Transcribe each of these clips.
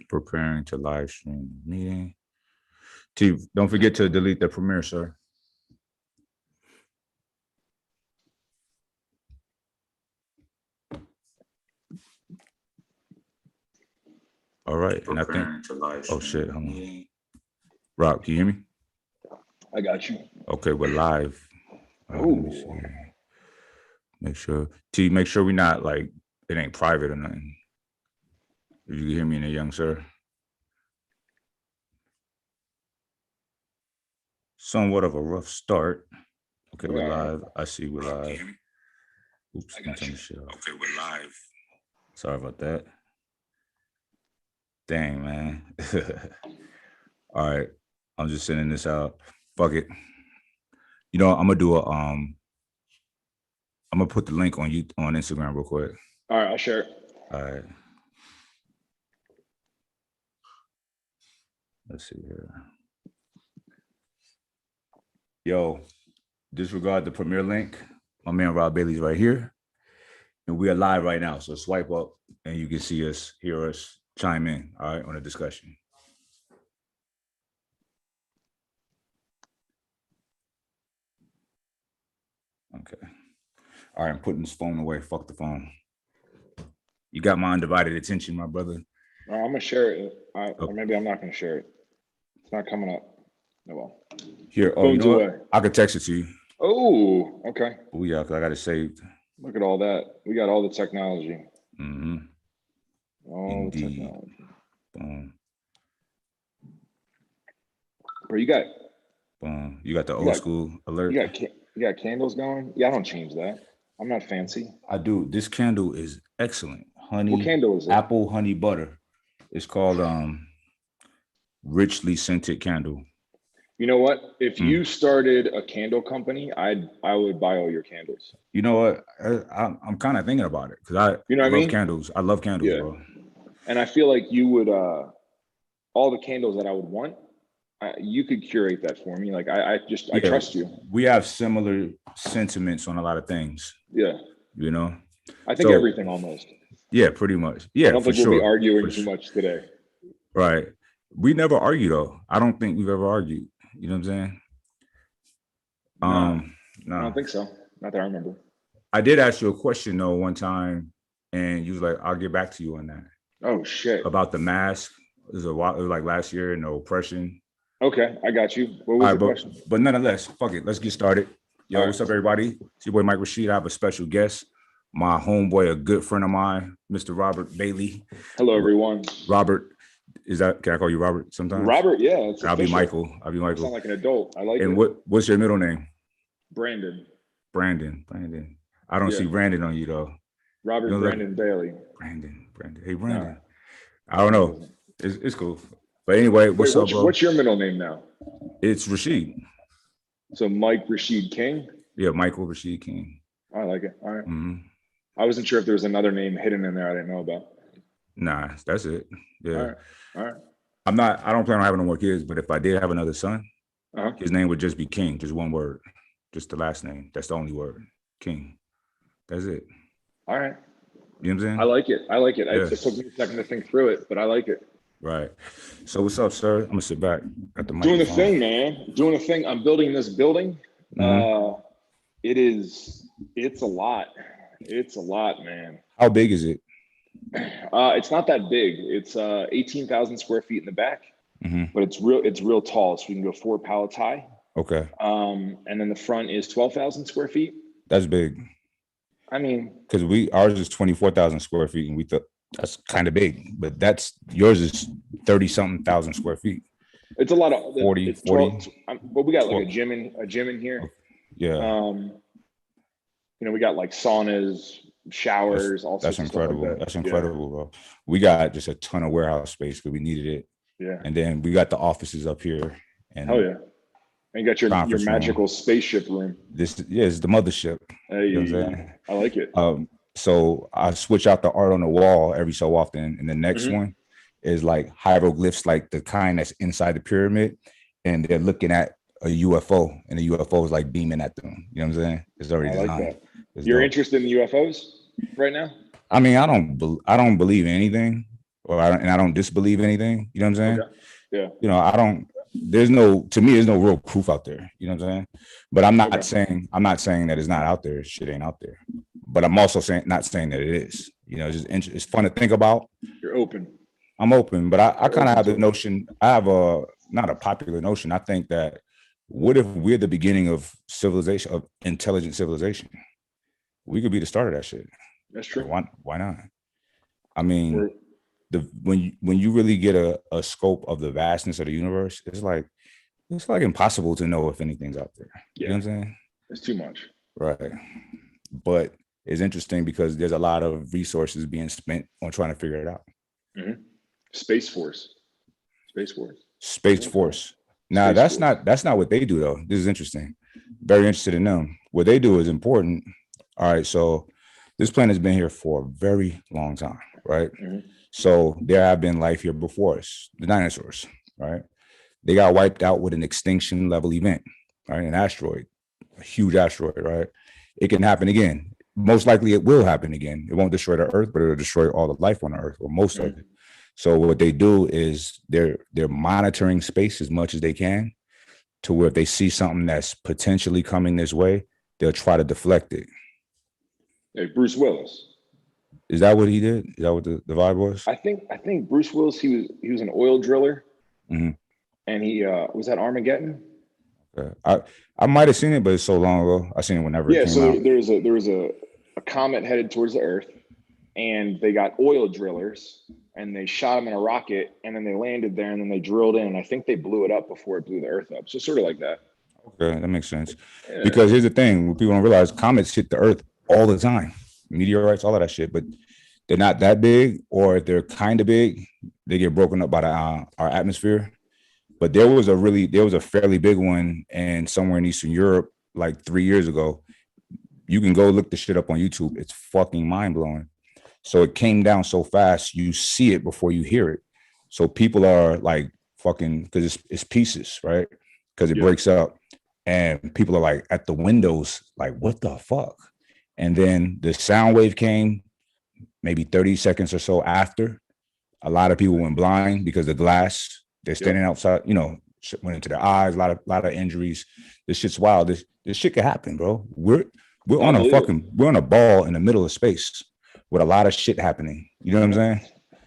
Preparing to live stream meeting. T, don't forget to delete the Premiere, sir. All right, and I think. Oh shit! Hold on. Rob, can you hear me? I got you. Okay, we're live. Let me see. Make sure. T, make sure we're not like it ain't private or nothing. If you can hear me, in a young sir. Somewhat of a rough start. Okay, we're live. I see we're live. Oops, I'm turning shit off. Okay, we're live. Sorry about that. Dang, man. All right. I'm just sending this out. Fuck it. You know, I'm gonna do I'm gonna put the link on you on Instagram real quick. All right, I'll share it. All right. Let's see here. Yo, disregard the Premiere link. My man Rob Bailey's right here. And we are live right now. So swipe up and you can see us, hear us, chime in, all right, on the discussion. Okay. All right, I'm putting this phone away. Fuck the phone. You got my undivided attention, my brother. I'm gonna share it. Or maybe I'm not gonna share it. It's not coming up. Oh well. Here, oh, you know what? I could text it to you. Oh, okay. Oh yeah, because I got it saved. Look at all that. We got all the technology. Mm-hmm. All the technology. Boom. Bro, you got. Boom. You got the old school alert. You got candles going? Yeah, I don't change that. I'm not fancy. I do. This candle is excellent. Honey. What candle is it? Apple honey butter. It's called richly scented candle. You know what? If you started a candle company, I would buy all your candles. You know what? I'm kind of thinking about it because I love candles. I love candles, bro. And I feel like you would all the candles that I would want, you could curate that for me. Like I trust you. We have similar sentiments on a lot of things. Yeah. You know? I think everything almost. Yeah, pretty much. Yeah, I don't think we'll be arguing too much today. Right. We never argue though. I don't think we've ever argued. You know what I'm saying? No. I don't think so. Not that I remember. I did ask you a question though one time, and you was like, "I'll get back to you on that." Oh shit! About the mask. It was like last year and the oppression. Okay, I got you. What was the question? But nonetheless, fuck it. Let's get started. Yo, what's up, everybody? It's your boy Mike Rashid. I have a special guest, my homeboy, a good friend of mine, Mr. Robert Bailey. Hello, everyone. Robert. Can I call you Robert sometimes? Robert, yeah. I'll be Michael. You sound like an adult. I like it. And what's your middle name? Brandon. Brandon. I don't see Brandon on you though. Robert Brandon Bailey. Brandon. Hey, Brandon. I don't know. It's cool. But anyway, what's up, bro? What's your middle name now? It's Rashid. So Mike Rashid King? Yeah, Michael Rashid King. I like it. All right. Mm-hmm. I wasn't sure if there was another name hidden in there I didn't know about. Nah, that's it. Yeah. All right. I don't plan on having no more kids, but if I did have another son, his name would just be King, just one word, just the last name. That's the only word, King. That's it. All right. You know what I'm saying? I like it. Yeah. It took me a second to think through it, but I like it. Right. So what's up, sir? I'm gonna sit back at the microphone. Doing the thing, man. Doing a thing. I'm building this building. Mm-hmm. It's a lot. It's a lot, man. How big is it? It's not that big. It's 18,000 square feet in the back, but it's real tall. So we can go 4 pallets high. Okay. And then the front is 12,000 square feet. That's big. I mean, because ours is 24,000 square feet, and we thought that's kind of big, but yours is 30-something thousand square feet. It's a lot of 40. But we got like a gym in here. Yeah. We got like saunas, showers. That's incredible. Like that's incredible, bro. We got just a ton of warehouse space because we needed it. Yeah. And then we got the offices up here. And and you got your magical spaceship room. It's the mothership. Hey, you know what I'm saying? I like it. So I switch out the art on the wall every so often, and the next one is like hieroglyphs, like the kind that's inside the pyramid, and they're looking at a UFO, and the UFO is like beaming at them. You know what I'm saying? It's already designed. You're interested in UFOs right now? I mean, I don't believe in anything, and I don't disbelieve anything. You know what I'm saying? Okay. Yeah. You know, I don't. There's no real proof out there. You know what I'm saying? But I'm not saying that it's not out there. Shit ain't out there. But I'm also not saying that it is. You know, it's fun to think about. You're open. I'm open, but I kind of have the notion. I have a not a popular notion. I think that what if we're the beginning of civilization, of intelligent civilization? We could be the start of that shit. That's true. Like, why not? I mean, when you really get a scope of the vastness of the universe, it's like impossible to know if anything's out there. You know what I'm saying? It's too much. Right. But it's interesting because there's a lot of resources being spent on trying to figure it out. Mm-hmm. Space Force. Now that's not what they do though. This is interesting. Very interested in them. What they do is important. All right, so this planet's been here for a very long time, right? Mm-hmm. So there have been life here before us, the dinosaurs, right? They got wiped out with an extinction level event, right? An asteroid, a huge asteroid, right? It can happen again. Most likely it will happen again. It won't destroy the Earth, but it'll destroy all the life on the Earth, or most of it. So what they do is they're monitoring space as much as they can, to where if they see something that's potentially coming this way, they'll try to deflect it. Hey, Bruce Willis. Is that what he did? Is that what the vibe was? I think Bruce Willis, he was an oil driller, and he was at Armageddon. I might have seen it, but it's so long ago. I seen it whenever it came out. There was a comet headed towards the Earth, and they got oil drillers, and they shot them in a rocket, and then they landed there, and then they drilled in, and I think they blew it up before it blew the Earth up. So sort of like that. Okay, that makes sense. Yeah. Because here's the thing: what people don't realize, comets hit the Earth all the time, meteorites, all of that shit, but they're not that big, or if they're kind of big, they get broken up by our atmosphere. But there was a fairly big one, and somewhere in Eastern Europe, like 3 years ago. You can go look the shit up on YouTube. It's fucking mind blowing. So it came down so fast, you see it before you hear it. So people are like fucking, because it's pieces, right? Because it breaks up, and people are like at the windows, like, what the fuck? And then the sound wave came maybe 30 seconds or so after. A lot of people went blind because the glass, they're standing outside, you know, went into their eyes, a lot of injuries. This shit's wild. This shit could happen, bro. We're on a ball in the middle of space with a lot of shit happening. You know what I'm saying?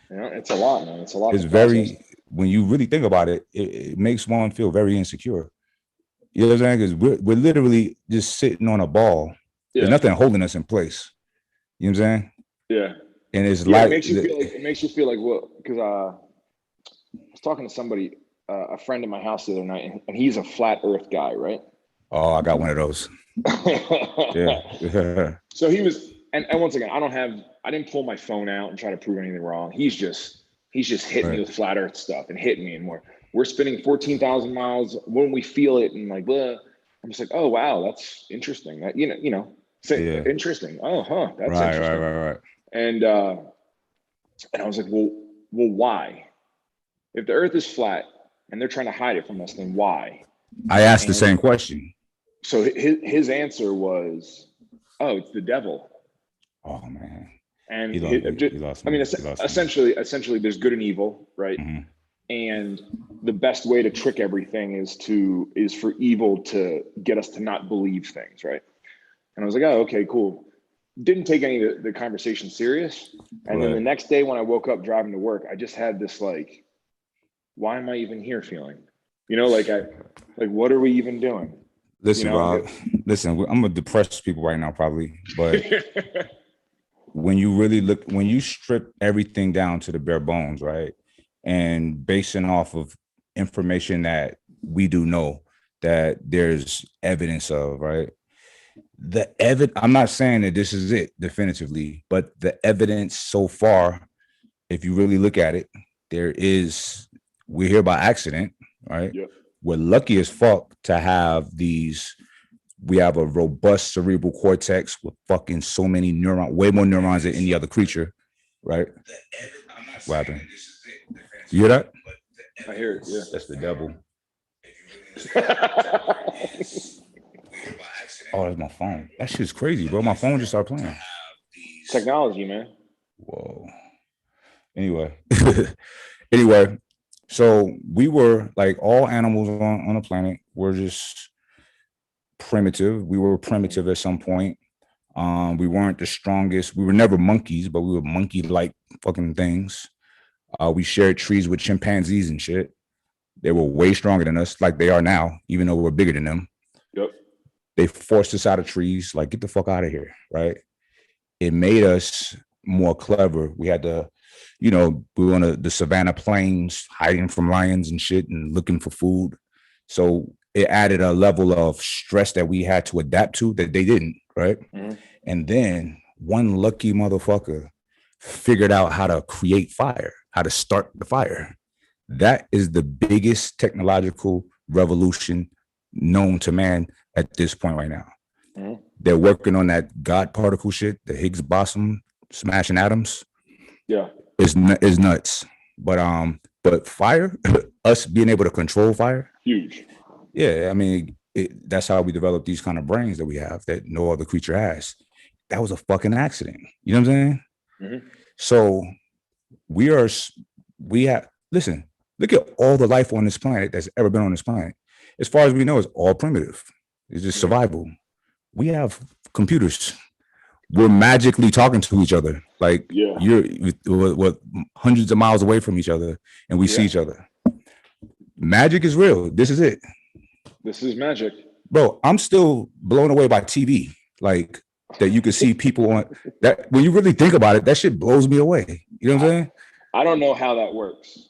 Yeah, it's a lot, man. It's a lot. It's very, when you really think about it, it makes one feel very insecure. You know what I'm saying? Because we're literally just sitting on a ball. Yeah. There's nothing holding us in place. You know what I'm saying? Yeah. And it's like it makes you feel like what? Because I was talking to somebody, a friend in my house the other night, and he's a flat Earth guy, right? Oh, I got one of those. Yeah. So he was, and once again, I didn't pull my phone out and try to prove anything wrong. He's just hitting me with flat Earth stuff and hitting me, and we're spinning 14,000 miles when we feel it, and like, blah. I'm just like, oh wow, that's interesting. That interesting. Oh, huh, that's interesting. Right. And I was like, well, why? If the Earth is flat and they're trying to hide it from us, then why? I asked the same question. So his answer was, oh, it's the devil. Oh man. And essentially there's good and evil, right? Mm-hmm. And the best way to trick everything is for evil to get us to not believe things, right? And I was like, oh, okay, cool. Didn't take any of the conversation serious. And then the next day when I woke up driving to work, I just had this like, why am I even here feeling? You know, like what are we even doing? Listen, Rob, I'm gonna depress people right now, probably, but when you strip everything down to the bare bones, right? And basing off of information that we do know that there's evidence of, right? I'm not saying that this is it definitively, but the evidence so far, if you really look at it, we're here by accident, right? Yep. We're lucky as fuck to have we have a robust cerebral cortex with fucking so many neurons, way more neurons than any other creature, right? What happened? You hear that? I hear it, yeah. That's the devil. Oh, that's my phone. That shit's crazy, bro. My phone just started playing. Technology, man. Whoa. Anyway, anyway, so we were like all animals on the planet were just primitive. We were primitive at some point. We weren't the strongest. We were never monkeys, but we were monkey-like fucking things. We shared trees with chimpanzees and shit. They were way stronger than us, like they are now, even though we're bigger than them. Yep. They forced us out of trees, like, get the fuck out of here, right? It made us more clever. We had to, we were on the savannah plains, hiding from lions and shit and looking for food. So it added a level of stress that we had to adapt to that they didn't, right? Mm-hmm. And then one lucky motherfucker figured out how to create fire, how to start the fire. That is the biggest technological revolution known to man at this point right now. Mm-hmm. They're working on that God particle shit, the Higgs boson smashing atoms. Yeah, is nuts. But fire, us being able to control fire, huge. Yeah, I mean, that's how we develop these kind of brains that we have that no other creature has. That was a fucking accident. You know what I'm saying? Mm-hmm. So listen, look at all the life on this planet that's ever been on this planet. As far as we know, it's all primitive. It's just survival. We have computers. We're magically talking to each other. Like you're hundreds of miles away from each other and we see each other. Magic is real. This is it. This is magic. Bro, I'm still blown away by TV. Like that you can see people on that. When you really think about it, that shit blows me away. You know what I'm saying? I don't know how that works.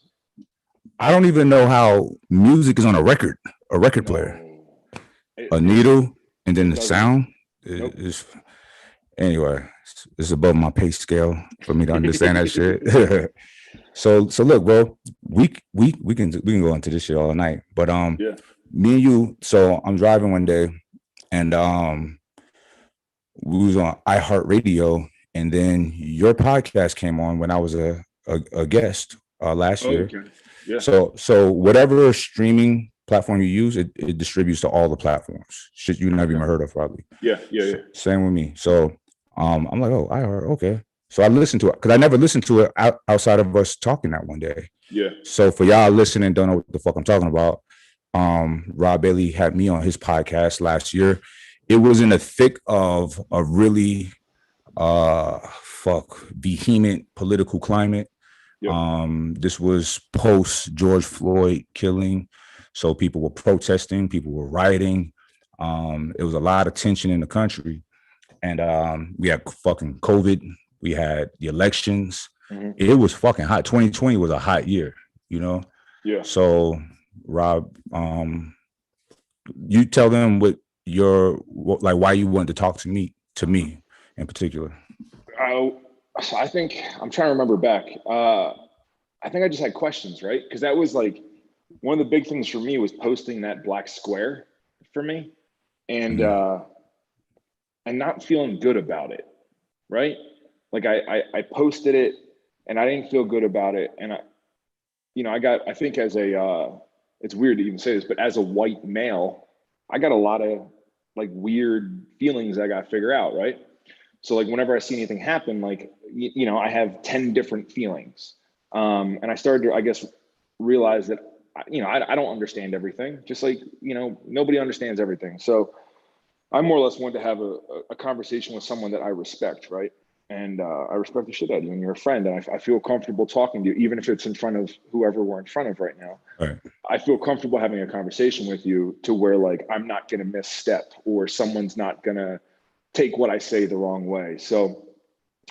I don't even know how music is on a record player. A needle and then the sound is anyway, it's above my pay scale for me to understand that shit. So look, bro, we can go into this shit all night. But me and you, so I'm driving one day and we was on iHeartRadio, and then your podcast came on when I was a guest last year. Okay. Yeah. So whatever streaming platform you use, it distributes to all the platforms. Shit you never even heard of, probably. Yeah. Same with me. So I'm like, oh, I heard, okay. So I listened to it because I never listened to it outside of us talking that one day. Yeah. So for y'all listening, don't know what the fuck I'm talking about. Rob Bailey had me on his podcast last year. It was in the thick of a really vehement political climate. Yep. This was post George Floyd killing. So people were protesting, people were rioting. It was a lot of tension in the country. And we had fucking COVID. We had the elections. Mm-hmm. It was fucking hot. 2020 was a hot year, you know? Yeah. So, Rob, you tell them why you wanted to talk to me in particular. So I think I'm trying to remember back. I think I just had questions, right? Because that was like one of the big things for me was posting that black square for me, and not feeling good about it, right? Like I posted it and I didn't feel good about it, and I think as it's weird to even say this, but as a white male, I got a lot of like weird feelings I got to figure out, right? So like whenever I see anything happen, like, I have 10 different feelings. And I started to, I guess, realize that, I don't understand everything, just like, nobody understands everything. So I more or less wanted to have a conversation with someone that I respect, right? And I respect the shit out of you, and you're a friend, and I feel comfortable talking to you, even if it's in front of whoever we're in front of right now. Right. I feel comfortable having a conversation with you to where like I'm not going to misstep or someone's not going to take what I say the wrong way. So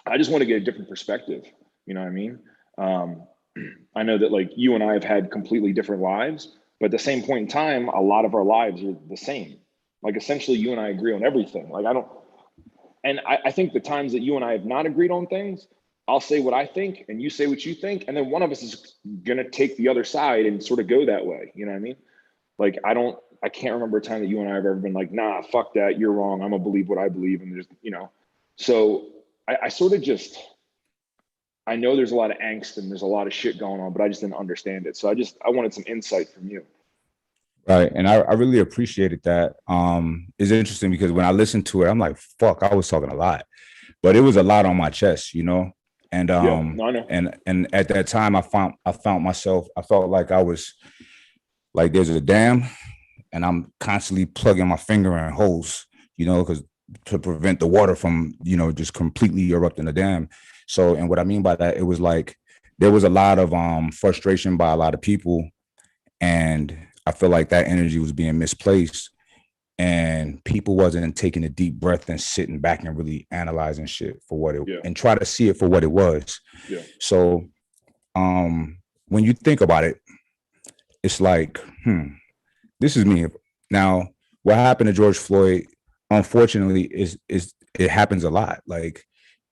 I just want to get a different perspective. You know what I mean? I know that like you and I have had completely different lives, but at the same point in time, a lot of our lives are the same. Like essentially you and I agree on everything. Like I think the times that you and I have not agreed on things, I'll say what I think and you say what you think. And then one of us is going to take the other side and sort of go that way. You know what I mean? Like, I can't remember a time that you and I have ever been like, nah, fuck that. You're wrong. I'm gonna believe what I believe. And there's, so I sort of just, I know there's a lot of angst and there's a lot of shit going on, but I just didn't understand it. So I wanted some insight from you. Right. And I really appreciated that. It's interesting because when I listened to it, I'm like, fuck, I was talking a lot, but it was a lot on my chest, And no, I know. and at that time I found myself, I felt like I was like there's a dam and I'm constantly plugging my finger in holes, because to prevent the water from, just completely erupting the dam. So, and what I mean by that, it was like there was a lot of frustration by a lot of people, and I feel like that energy was being misplaced, and people wasn't taking a deep breath and sitting back and really analyzing shit for what it and try to see it for what it was. Yeah. So, when you think about it, it's like, this is me. Now, what happened to George Floyd, unfortunately, is it happens a lot. Like,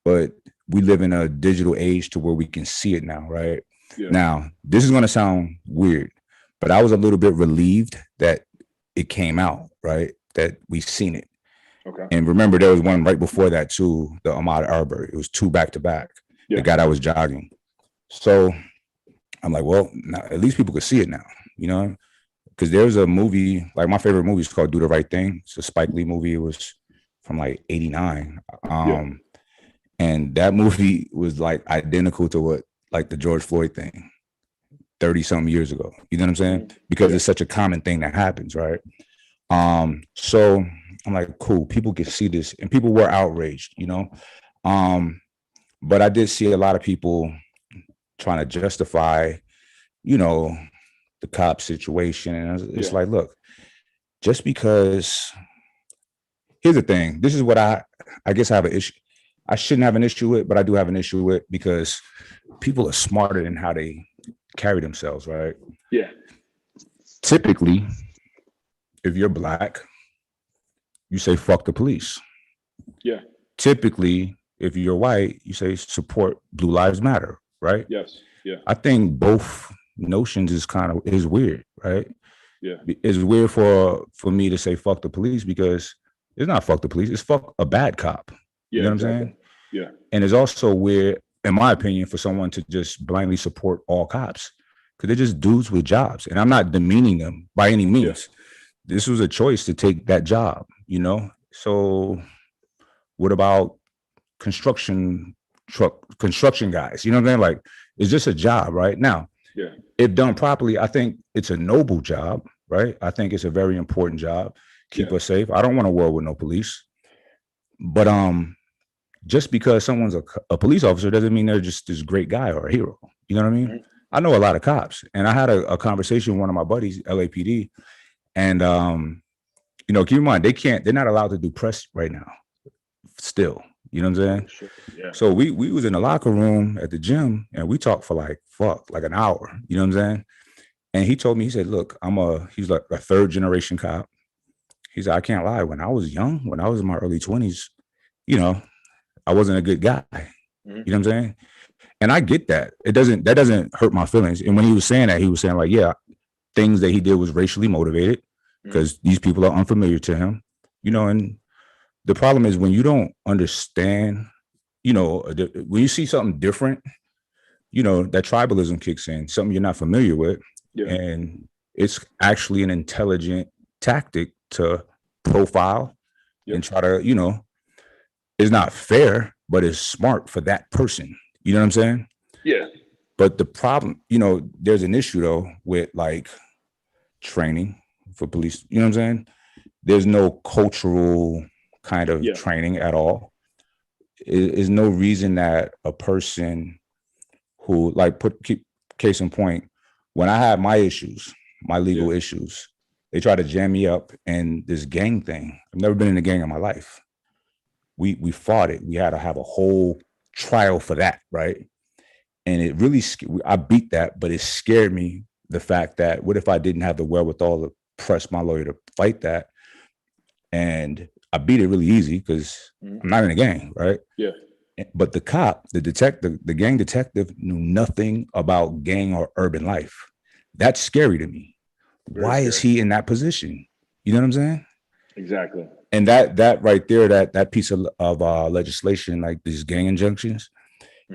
but we live in a digital age to where we can see it now, right? Yeah. Now, this is going to sound weird, but I was a little bit relieved that it came out, right? That we've seen it. Okay. And remember, there was one right before that too, the Ahmaud Arbery. It was 2 back to back. The guy that was jogging. So I'm like, well, now, at least people could see it now, because there's a movie, like my favorite movie is called Do the Right Thing. It's a Spike Lee movie. It was from like 89. And that movie was like identical to what, like the George Floyd thing 30 something years ago. You know what I'm saying? Because it's such a common thing that happens, right? So I'm like, cool, people can see this, and people were outraged, but I did see a lot of people trying to justify, the cop situation. And it's like, look, just because, here's the thing. This is what I guess I have an issue. I shouldn't have an issue with, but I do have an issue with, because people are smarter than how they carry themselves, right? Yeah. Typically, if you're Black, you say, fuck the police. Yeah. Typically, if you're white, you say, support Blue Lives Matter, right? Yes. Yeah. I think both notions is weird, right? Yeah. It's weird for me to say fuck the police, because it's not fuck the police, it's fuck a bad cop. Yeah, you know exactly. what I'm saying? Yeah. And it's also weird, in my opinion, for someone to just blindly support all cops, because they're just dudes with jobs. And I'm not demeaning them by any means. Yeah. This was a choice to take that job, So what about construction guys? You know what I'm saying? Like, it's just a job, right? Now, if done properly, I think it's a noble job, right? I think it's a very important job. Keep us safe. I don't want a world with no police. But just because someone's a police officer doesn't mean they're just this great guy or a hero. You know what I mean? Mm-hmm. I know a lot of cops, and I had a conversation with one of my buddies, LAPD, and keep in mind, they're not allowed to do press right now still. You know what I'm saying? Sure. Yeah. So we was in the locker room at the gym, and we talked for like an hour. You know what I'm saying? And he told me, he said, look, he's like a 3rd generation cop. He said, I can't lie. When I was young, when I was in my early 20s, I wasn't a good guy. Mm-hmm. You know what I'm saying? And I get that. That doesn't hurt my feelings. And when he was saying that, he was saying like, yeah, things that he did was racially motivated, because these people are unfamiliar to him, and the problem is when you don't understand, when you see something different, that tribalism kicks in, something you're not familiar with. Yeah. And it's actually an intelligent tactic to profile and try to, it's not fair, but it's smart for that person. You know what I'm saying? Yeah. But the problem, there's an issue though with like training for police. You know what I'm saying? There's no cultural kind of training at all. Is no reason that a person who case in point, when I had my issues, my legal issues, they tried to jam me up in this gang thing. I've never been in a gang in my life. We fought it. We had to have a whole trial for that, right? And it really, I beat that, but it scared me, the fact that what if I didn't have the wherewithal to press my lawyer to fight that? And I beat it really easy because I'm not in a gang, right? Yeah. But the cop, the detective, the gang detective knew nothing about gang or urban life. That's scary to me. Why is he in that position? You know what I'm saying? Exactly. And that right there, that piece of legislation, like these gang injunctions,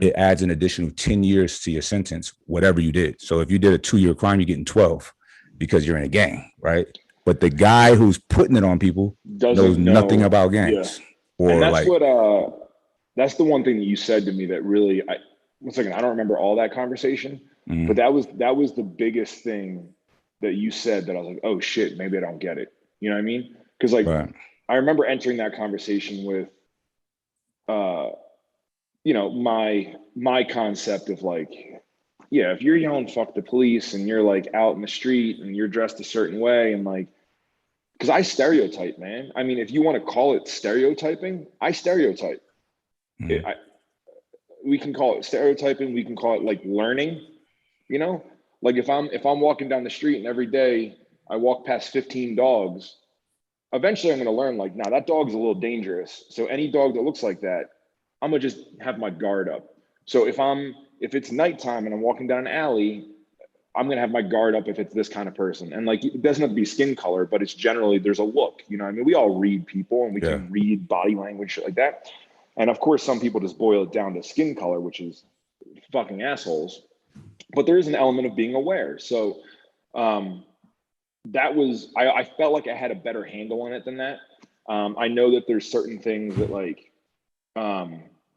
it adds an additional 10 years to your sentence, whatever you did. So if you did a 2-year crime, you're getting 12 because you're in a gang, right? But the guy who's putting it on people knows nothing about gangs. Yeah. Or and that's like that's the one thing that you said to me that really one second, I don't remember all that conversation, but that was the biggest thing that you said that I was like, oh shit, maybe I don't get it. You know what I mean? Because like I remember entering that conversation with you know, my concept of like, yeah, if you're yelling fuck the police and you're like out in the street and you're dressed a certain way and like, because I stereotype, man. I mean, if you want to call it stereotyping, I stereotype. We can call it stereotyping. We can call it like learning, you know, like if I'm walking down the street and every day I walk past 15 dogs, eventually I'm going to learn like, nah, that dog's a little dangerous. So any dog that looks like that, I'm going to just have my guard up. So if it's nighttime and I'm walking down an alley, I'm going to have my guard up if it's this kind of person. And like, it doesn't have to be skin color, but it's generally, there's a look, you know what I mean? We all read people and we can read body language, shit like that. And of course, some people just boil it down to skin color, which is fucking assholes. But there is an element of being aware. So that was, I felt like I had a better handle on it than that. I know that there's certain things that like,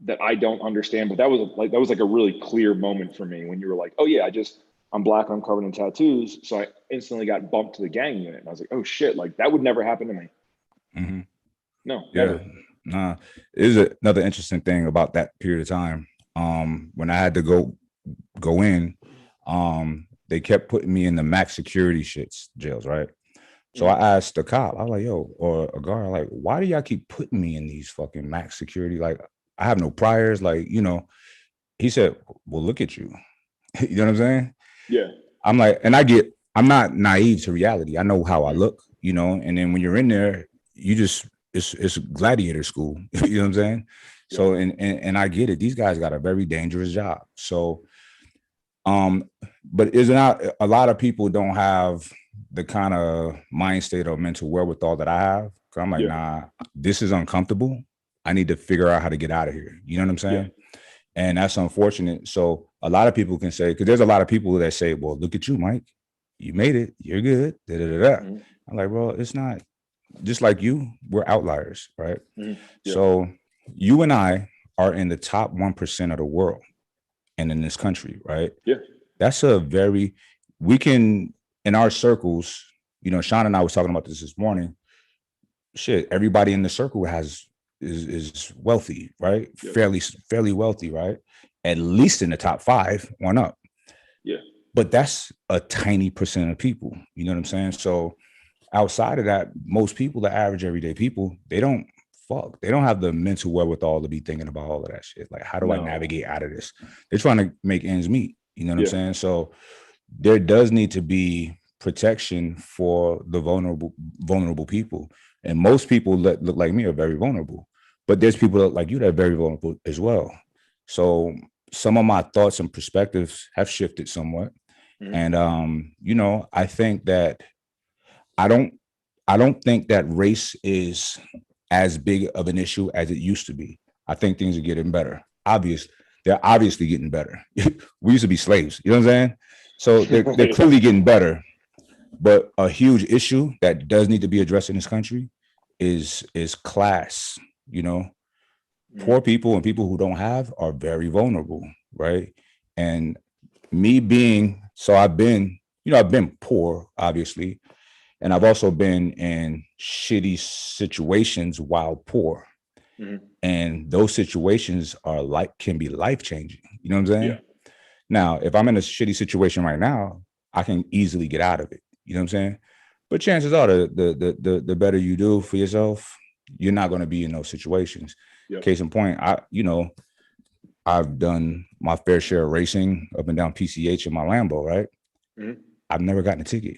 that I don't understand, but that was like a really clear moment for me when you were like, oh yeah, I'm black, I'm covered in tattoos. So I instantly got bumped to the gang unit. And I was like, oh shit, like that would never happen to me. Mm-hmm. No, never. Nah, it is another interesting thing about that period of time. When I had to go in, they kept putting me in the max security jails, right? So I asked the cop, I was like, yo, or a guard, like, why do y'all keep putting me in these fucking max security? Like, I have no priors, like, you know. He said, well, look at you. You know what I'm saying? Yeah. I'm like, and I'm not naive to reality. I know how I look, you know, and then when you're in there, you just, it's gladiator school. You know what I'm saying? Yeah. So, and I get it. These guys got a very dangerous job. So, but a lot of people don't have the kind of mind state or mental wherewithal that I have. I'm like, nah, this is uncomfortable. I need to figure out how to get out of here. You know what I'm saying? Yeah. And that's unfortunate. So a lot of people can say, because there's a lot of people that say, well, look at you, Mike. You made it. You're good. Da, da, da, da. Mm-hmm. I'm like, well, it's not. Just like you, we're outliers, right? Mm-hmm. Yeah. So you and I are in the top 1% of the world and in this country, right? Yeah. That's we can, in our circles, you know, Sean and I was talking about this morning. Shit, everybody in the circle is wealthy, right? Yeah. Fairly wealthy, right? At least in the top 5, one up. Yeah. But that's a tiny percent of people. You know what I'm saying? So outside of that, most people, the average everyday people, they don't have the mental wherewithal to be thinking about all of that shit. Like, how do I navigate out of this? They're trying to make ends meet. You know what I'm saying? So there does need to be protection for the vulnerable people. And most people that look like me are very vulnerable. But there's people like you that are very vulnerable as well. So some of my thoughts and perspectives have shifted somewhat. Mm-hmm. And you know, I think that I don't think that race is as big of an issue as it used to be. I think things are getting better. They're obviously getting better. We used to be slaves, you know what I'm saying? So they're clearly getting better. But a huge issue that does need to be addressed in this country is class. You know, poor people and people who don't have are very vulnerable, right? And me being, so I've been poor, obviously. And I've also been in shitty situations while poor. Mm-hmm. And those situations can be life-changing. You know what I'm saying? Yeah. Now, if I'm in a shitty situation right now, I can easily get out of it. You know what I'm saying? But chances are the better you do for yourself, you're not going to be in those situations. Yep. Case in point, I've done my fair share of racing up and down PCH in my Lambo, right? Mm-hmm. I've never gotten a ticket.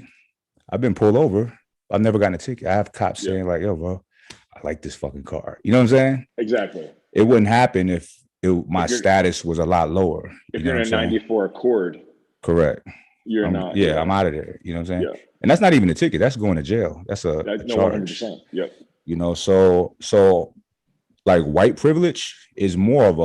I've been pulled over. I've never gotten a ticket. I have cops saying like, yo, bro, I like this fucking car. You know what I'm saying? Exactly. It wouldn't happen if my status was a lot lower. If you're in a 94 Accord. Correct. You're not. Yeah, I'm out of there. You know what I'm saying? Yeah. And that's not even a ticket. That's going to jail. That's a charge. 100%. Yep. You know, so like white privilege is more of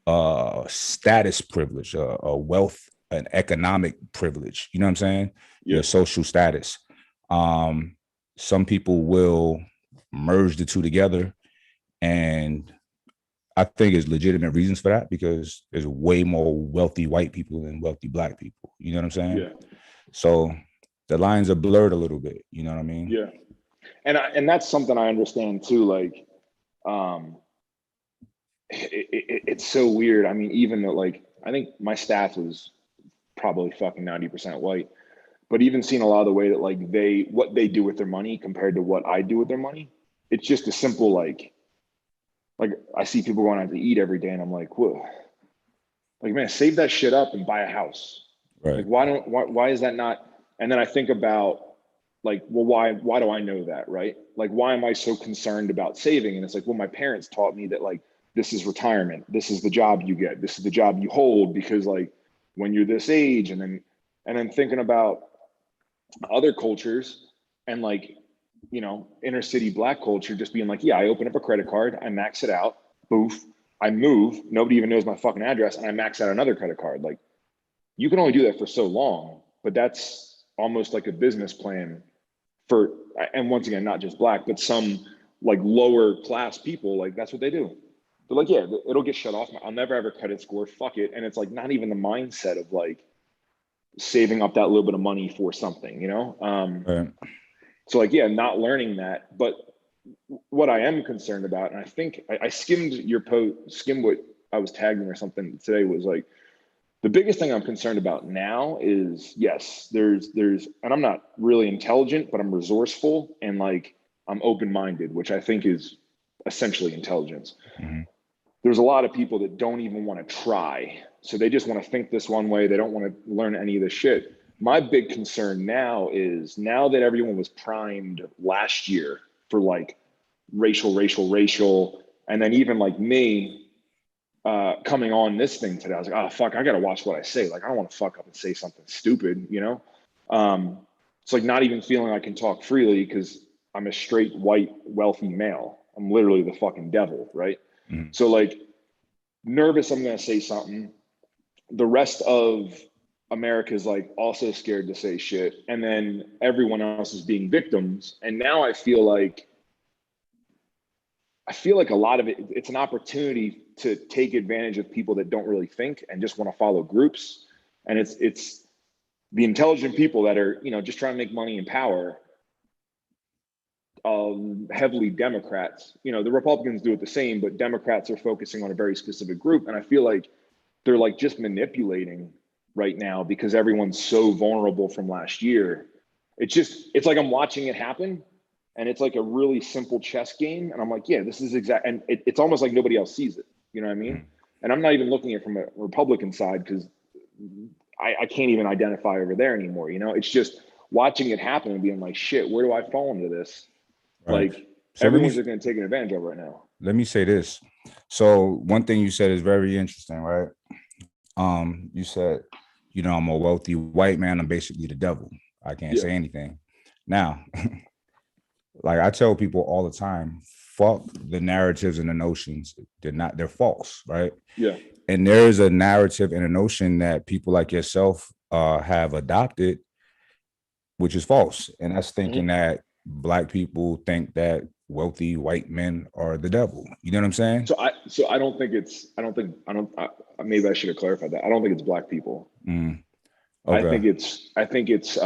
a status privilege, a wealth, an economic privilege. You know what I'm saying? Your social status. Some people will merge the two together, and I think there's legitimate reasons for that because there's way more wealthy white people than wealthy black people. You know what I'm saying? Yeah. So the lines are blurred a little bit. You know what I mean? Yeah. And that's something I understand too. Like, it's so weird. I mean, even though, like, I think my staff is probably fucking 90% white, but even seeing a lot of the way that like what they do with their money compared to what I do with their money, it's just a simple like I see people going out to eat every day, and I'm like, whoa, like, man, save that shit up and buy a house. Right. Like, why is that not? And then I think about like, well, why do I know that, right? Like, why am I so concerned about saving? And it's like, well, my parents taught me that like, this is retirement. This is the job you get. This is the job you hold because like when you're this age, and then thinking about other cultures and like, you know, inner city black culture, just being like, yeah, I open up a credit card, I max it out, boof, I move, nobody even knows my fucking address, and I max out another credit card. Like, you can only do that for so long, but that's almost like a business plan for, and once again, not just black, but some like lower class people, like that's what they do. They're like, yeah, it'll get shut off. I'll never have a credit score. Fuck it. And it's like not even the mindset of like saving up that little bit of money for something, you know? Right. So like, yeah, not learning that. But what I am concerned about, and I think I skimmed your post, skimmed what I was tagging or something today, was like, the biggest thing I'm concerned about now is, yes, there's, and I'm not really intelligent, but I'm resourceful and like I'm open-minded, which I think is essentially intelligence. Mm-hmm. There's a lot of people that don't even want to try. So they just want to think this one way. They don't want to learn any of this shit. My big concern now is, now that everyone was primed last year for like racial, and then even like me, coming on this thing today, I was like, oh fuck, I gotta watch what I say. Like, I don't want to fuck up and say something stupid, you know? It's like not even feeling I can talk freely because I'm a straight white wealthy male. I'm literally the fucking devil, right? Mm-hmm. So like, nervous I'm gonna say something. The rest of America is like also scared to say shit, and then everyone else is being victims. And now I feel like a lot of it's an opportunity to take advantage of people that don't really think and just want to follow groups. And it's the intelligent people that are, you know, just trying to make money and power, heavily Democrats. You know, the Republicans do it the same, but Democrats are focusing on a very specific group. And I feel like they're like just manipulating right now because everyone's so vulnerable from last year. It's like I'm watching it happen. And it's like a really simple chess game. And I'm like, yeah, this is exact. And it's almost like nobody else sees it. You know what I mean? Mm-hmm. And I'm not even looking at it from a Republican side because I can't even identify over there anymore. You know, it's just watching it happen and being like, shit, where do I fall into this? Right. Like, so everyone's just going to take an advantage of right now. Let me say this. So one thing you said is very interesting, right? You said, you know, I'm a wealthy white man. I'm basically the devil. I can't say anything. Now, like I tell people all the time, fuck the narratives and the notions. They're false, right? Yeah. And there's a narrative and a notion that people like yourself have adopted, which is false. And that's thinking that Black people think that wealthy white men are the devil. You know what I'm saying? So I don't think maybe I should have clarified that. I don't think it's Black people. Okay. I think it's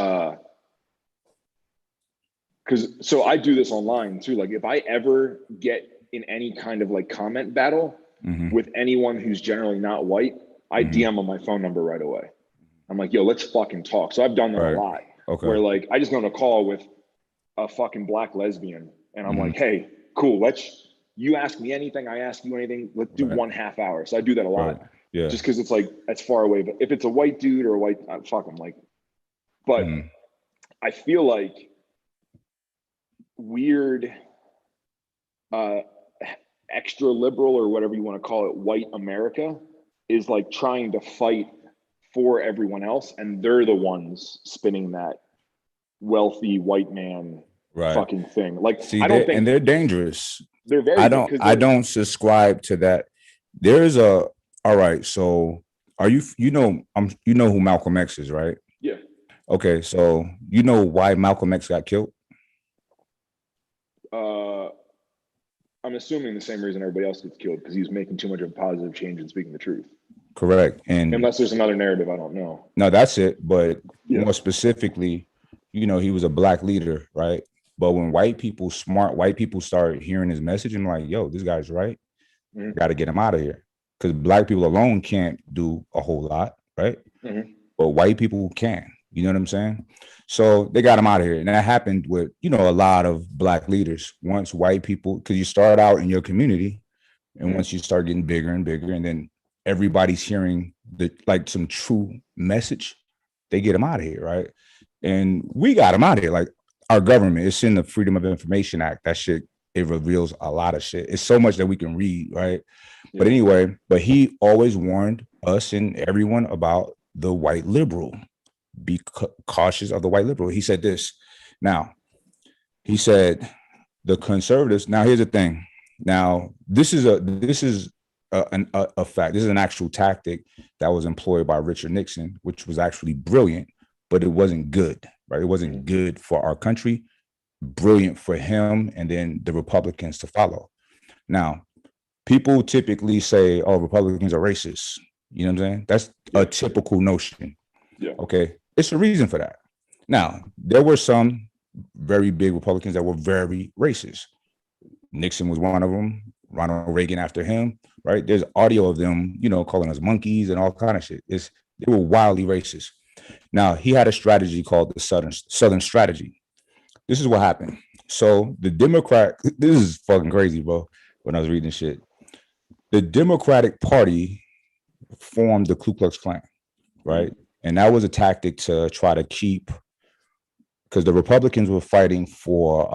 because so I do this online too. Like if I ever get in any kind of like comment battle with anyone who's generally not white, I DM them my phone number right away. I'm like, yo, let's fucking talk. So I've done that a lot. Okay. Where like I just go on a call with a fucking Black lesbian and I'm like, hey, cool, you ask me anything, I ask you anything, let's do 1.5 hour. So I do that a lot. Yeah. Just because it's like that's far away. But if it's a white dude or a white, fuck them. Like, but I feel like weird extra liberal or whatever you want to call it, white America is like trying to fight for everyone else, and they're the ones spinning that wealthy white man fucking thing. Like, see, I don't think, and they're dangerous. They're very. I don't subscribe to that. There's all right. So are you know who Malcolm X is, right? Yeah. Okay, so you know why Malcolm X got killed? I'm assuming the same reason everybody else gets killed, because he's making too much of a positive change and speaking the truth. Correct. And unless there's another narrative, I don't know. No, that's it. But more specifically, he was a black leader, right? But when smart white people start hearing his message and like, yo, this guy's right, got to get him out of here. Because black people alone can't do a whole lot, right? But white people can. You know what I'm saying? So they got him out of here. And that happened with, a lot of black leaders. Once white people, because you start out in your community, and once you start getting bigger and bigger, and then everybody's hearing some true message, they get them out of here, right? And we got them out of here. Like our government, it's in the Freedom of Information Act. That shit, it reveals a lot of shit. It's so much that we can read, right? Yeah. But anyway, he always warned us and everyone about the white liberal. Be cautious of the white liberal. He said this. Now, he said the conservatives. Now, here's the thing. Now, this is a fact. This is an actual tactic that was employed by Richard Nixon, which was actually brilliant, but it wasn't good, right? It wasn't good for our country, brilliant for him, and then the Republicans to follow. Now, people typically say, oh, Republicans are racist. You know what I'm saying? That's a typical notion. Yeah. Okay. It's a reason for that. Now, there were some very big Republicans that were very racist. Nixon was one of them. Ronald Reagan after him, right? There's audio of them, calling us monkeys and all kind of shit. They were wildly racist. Now, he had a strategy called the Southern Strategy. This is what happened. So the this is fucking crazy, bro, when I was reading shit. The Democratic Party formed the Ku Klux Klan, right? And that was a tactic to try to keep, because the Republicans were fighting for,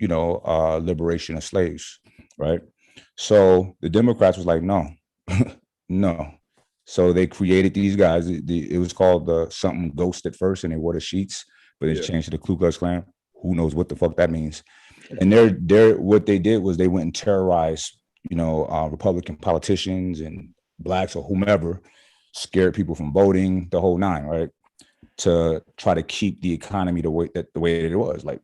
liberation of slaves, right? So the Democrats was like, no, no. So they created these guys. It was called something Ghost at first, and they wore the sheets, but it's changed to the Ku Klux Klan. Who knows what the fuck that means? And what they did was they went and terrorized, Republican politicians and blacks or whomever, scared people from voting, the whole nine, right? To try to keep the economy the way that it was, like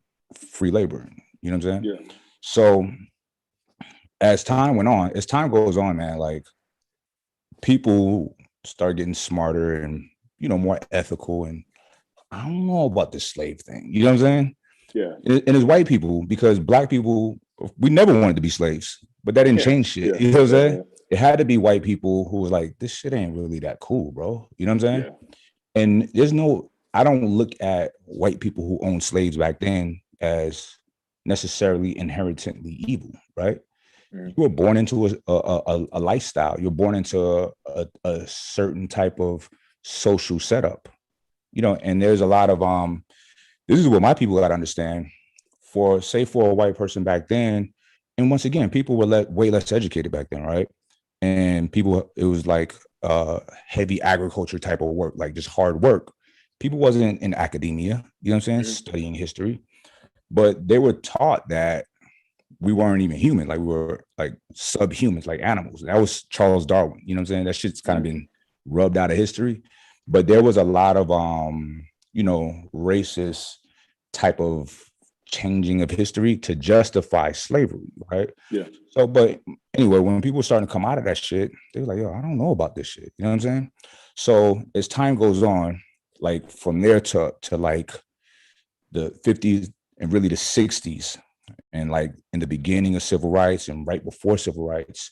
free labor. You know what I'm saying? Yeah. So as time goes on, man, like people start getting smarter and, more ethical. And I don't know about the slave thing. You know what I'm saying? Yeah. And it's white people, because black people, we never wanted to be slaves, but that didn't change shit. Yeah. You know what I'm saying? Yeah. It had to be white people who was like, this shit ain't really that cool, bro. You know what I'm saying? Yeah. And I don't look at white people who owned slaves back then as necessarily inherently evil, right? You were born into a lifestyle. You're born into a certain type of social setup, and there's a lot of, this is what my people got to understand. For a white person back then, and once again, people were way less educated back then, right? And it was like heavy agriculture type of work, like just hard work. People wasn't in academia, you know what I'm saying, studying history, but they were taught that we weren't even human, like we were like subhumans, like animals. That was Charles Darwin, you know what I'm saying? That shit's kind of been rubbed out of history, but there was a lot of racist type of changing of history to justify slavery, right? Yeah. So, but anyway, when people were starting to come out of that shit, they were like, yo, I don't know about this shit. You know what I'm saying? So as time goes on, like from there to like the 50s and really the 60s, and like in the beginning of civil rights and right before civil rights,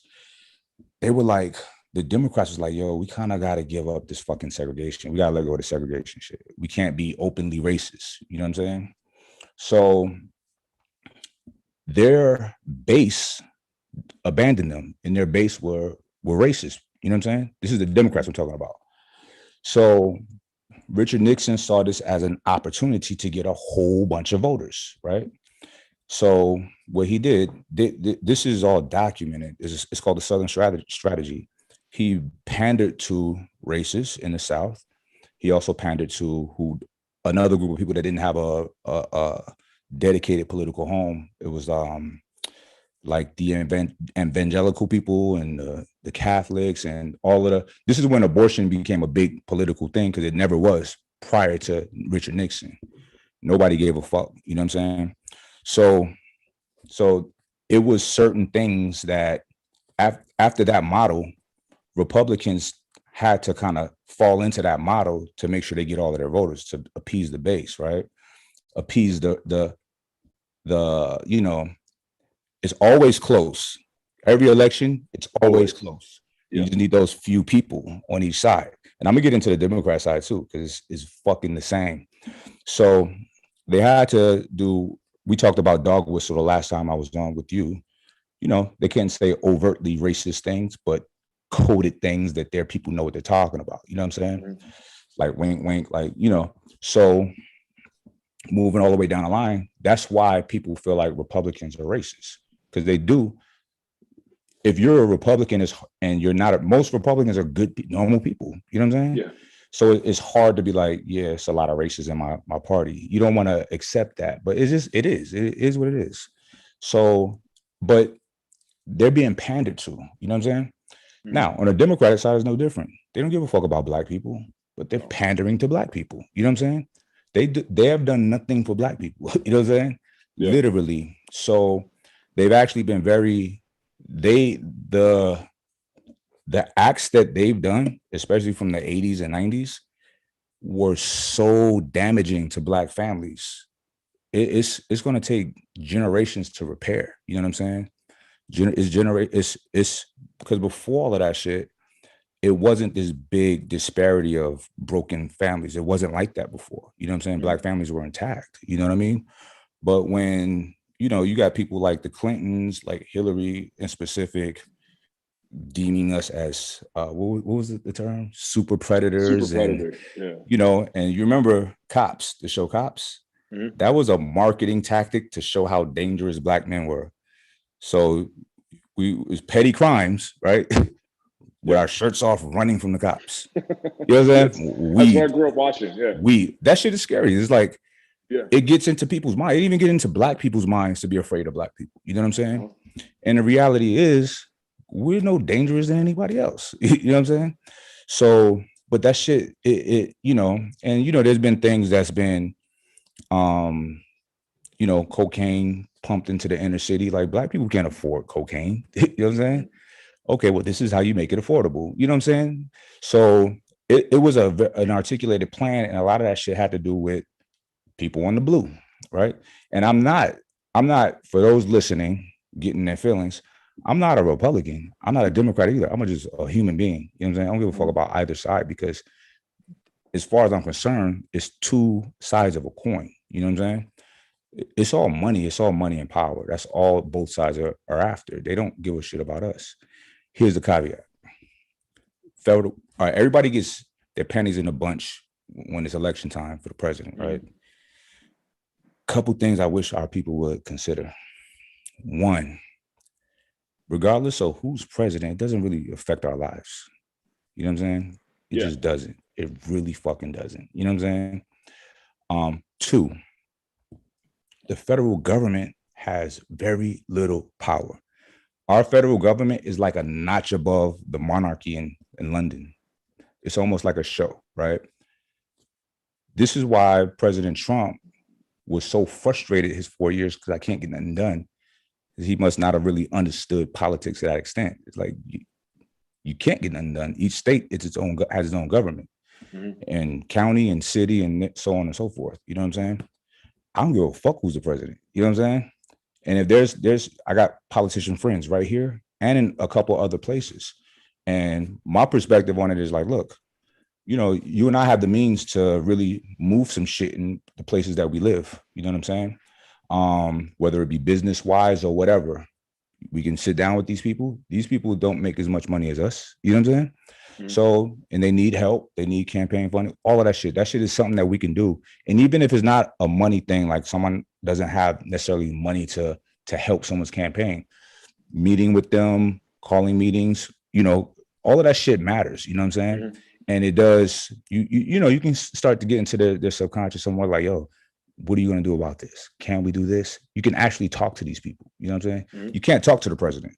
they were like, the Democrats was like, yo, we kind of got to give up this fucking segregation. We got to let go of the segregation shit. We can't be openly racist. You know what I'm saying? So their base abandoned them, and their base were racist. You know what I'm saying? This is the Democrats I'm talking about. So Richard Nixon saw this as an opportunity to get a whole bunch of voters, right? So what he did, this is all documented. It's called the Southern Strategy. He pandered to racists in the South. He also pandered to another group of people that didn't have a dedicated political home. It was like the evangelical people and the Catholics and all of this is when abortion became a big political thing, because it never was prior to Richard Nixon. Nobody gave a fuck. You know what I'm saying? So it was certain things that after that model, Republicans had to kind of fall into that model to make sure they get all of their voters to appease the base, right? Appease the it's always close. Every election, it's always close. Yeah. You just need those few people on each side. And I'm gonna get into the Democrat side too, because it's fucking the same. So they had to do, we talked about dog whistle the last time I was on with you. You know, they can't say overtly racist things, but coded things that their people know what they're talking about. You know what I'm saying? Mm-hmm. Like wink, wink, like, you know. So moving all the way down the line, that's why people feel like Republicans are racist, because they do. If you're a Republican and you're not, most Republicans are good, normal people. You know what I'm saying? Yeah. So it's hard to be like, yeah, it's a lot of racists in my party. You don't want to accept that, but it is what it is. So, but they're being pandered to, you know what I'm saying? Mm-hmm. Now, on the Democratic side, it's no different. They don't give a fuck about black people, but they're pandering to black people. You know what I'm saying? They have done nothing for black people. You know what I'm saying? Yeah. Literally. So they've actually been very, the acts that they've done, especially from the 80s and 90s, were so damaging to black families. It's going to take generations to repair. You know what I'm saying? It's because before all of that shit, it wasn't this big disparity of broken families. It wasn't like that before. You know what I'm saying? Mm-hmm. Black families were intact. You know what I mean? But when, you know, you got people like the Clintons, like Hillary in specific, deeming us as what was the term? Super predators. And, yeah. You know, and you remember Cops, the show Cops? Mm-hmm. That was a marketing tactic to show how dangerous black men were. So it was petty crimes, right? With our shirts off, running from the cops. You know what I'm saying? That's what I grew up watching. Yeah. That shit is scary. It's like, it gets into people's mind. It even get into black people's minds to be afraid of black people. You know what I'm saying? Uh-huh. And the reality is, we're no dangerous than anybody else. You know what I'm saying? So, but that shit, it you know, and you know, there's been things that's been, you know, cocaine pumped into the inner city. Like, black people can't afford cocaine. You know what I'm saying? Okay, well, this is how you make it affordable. You know what I'm saying? So it was an articulated plan, and a lot of that shit had to do with people on the blue, right? And I'm not, for those listening, getting their feelings, I'm not a Republican. I'm not a Democrat either. I'm just a human being. You know what I'm saying? I don't give a fuck about either side, because as far as I'm concerned, it's two sides of a coin. You know what I'm saying? It's all money. It's all money and power. That's all both sides are after. They don't give a shit about us. Here's the caveat. Everybody gets their pennies in a bunch when it's election time for the president, right? Couple things I wish our people would consider. One, regardless of who's president, it doesn't really affect our lives. You know what I'm saying? It just doesn't. It really fucking doesn't. You know what I'm saying? Two, the federal government has very little power. Our federal government is like a notch above the monarchy in London. It's almost like a show, right? This is why President Trump was so frustrated his 4 years, because I can't get nothing done. He must not have really understood politics to that extent. It's like, you can't get nothing done. Each state has its own government, and county and city and so on and so forth. You know what I'm saying? I don't give a fuck who's the president. You know what I'm saying? And if I got politician friends right here and in a couple other places. And my perspective on it is like, look, you know, you and I have the means to really move some shit in the places that we live. You know what I'm saying? Whether it be business wise or whatever, we can sit down with these people. These people don't make as much money as us. You know what I'm saying? Mm-hmm. So, and they need help. They need campaign funding, all of that shit. That shit is something that we can do. And even if it's not a money thing, like someone doesn't have necessarily money to help someone's campaign, meeting with them, calling meetings, you know, all of that shit matters. You know what I'm saying? Mm-hmm. And it does, you know, you can start to get into their subconscious somewhat, like, yo, what are you going to do about this? Can we do this? You can actually talk to these people. You know what I'm saying? Mm-hmm. You can't talk to the president.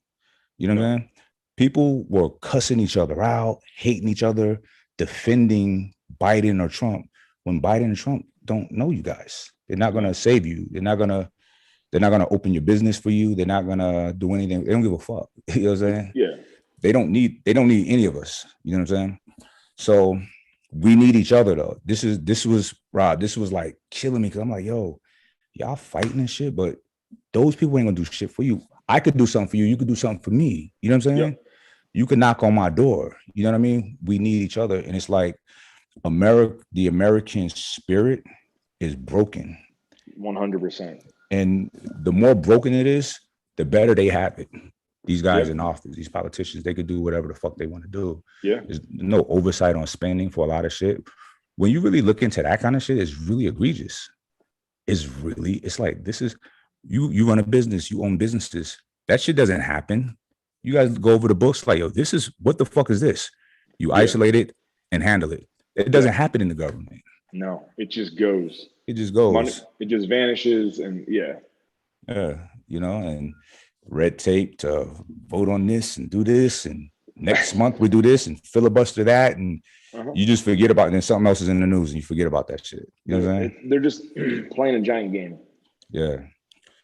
You know what I'm saying? People were cussing each other out, hating each other, defending Biden or Trump, when Biden and Trump don't know you guys. They're not going to save you. They're not going to, They're not gonna open your business for you. They're not gonna do anything. They don't give a fuck. You know what I'm saying? Yeah. They don't need any of us. You know what I'm saying? So we need each other though. This was Rob. This was like killing me because I'm like, yo, y'all fighting and shit, but those people ain't gonna do shit for you. I could do something for you. You could do something for me. You know what I'm saying? Yep. You could knock on my door. You know what I mean? We need each other. And it's like the American spirit is broken. 100%. And the more broken it is, the better they have it. These guys in office, these politicians, they could do whatever the fuck they want to do. Yeah. There's no oversight on spending for a lot of shit. When you really look into that kind of shit, it's really egregious. It's like, this is, you run a business, you own businesses. That shit doesn't happen. You guys go over the books like, yo, this is, what the fuck is this? You isolate it and handle it. It doesn't happen in the government. No, it just goes. It just goes. Money, it just vanishes, and you know, and red tape to vote on this and do this, and next month we do this and filibuster that, and you just forget about it. And then something else is in the news and you forget about that shit. You know what I'm saying? They're just playing a giant game. Yeah.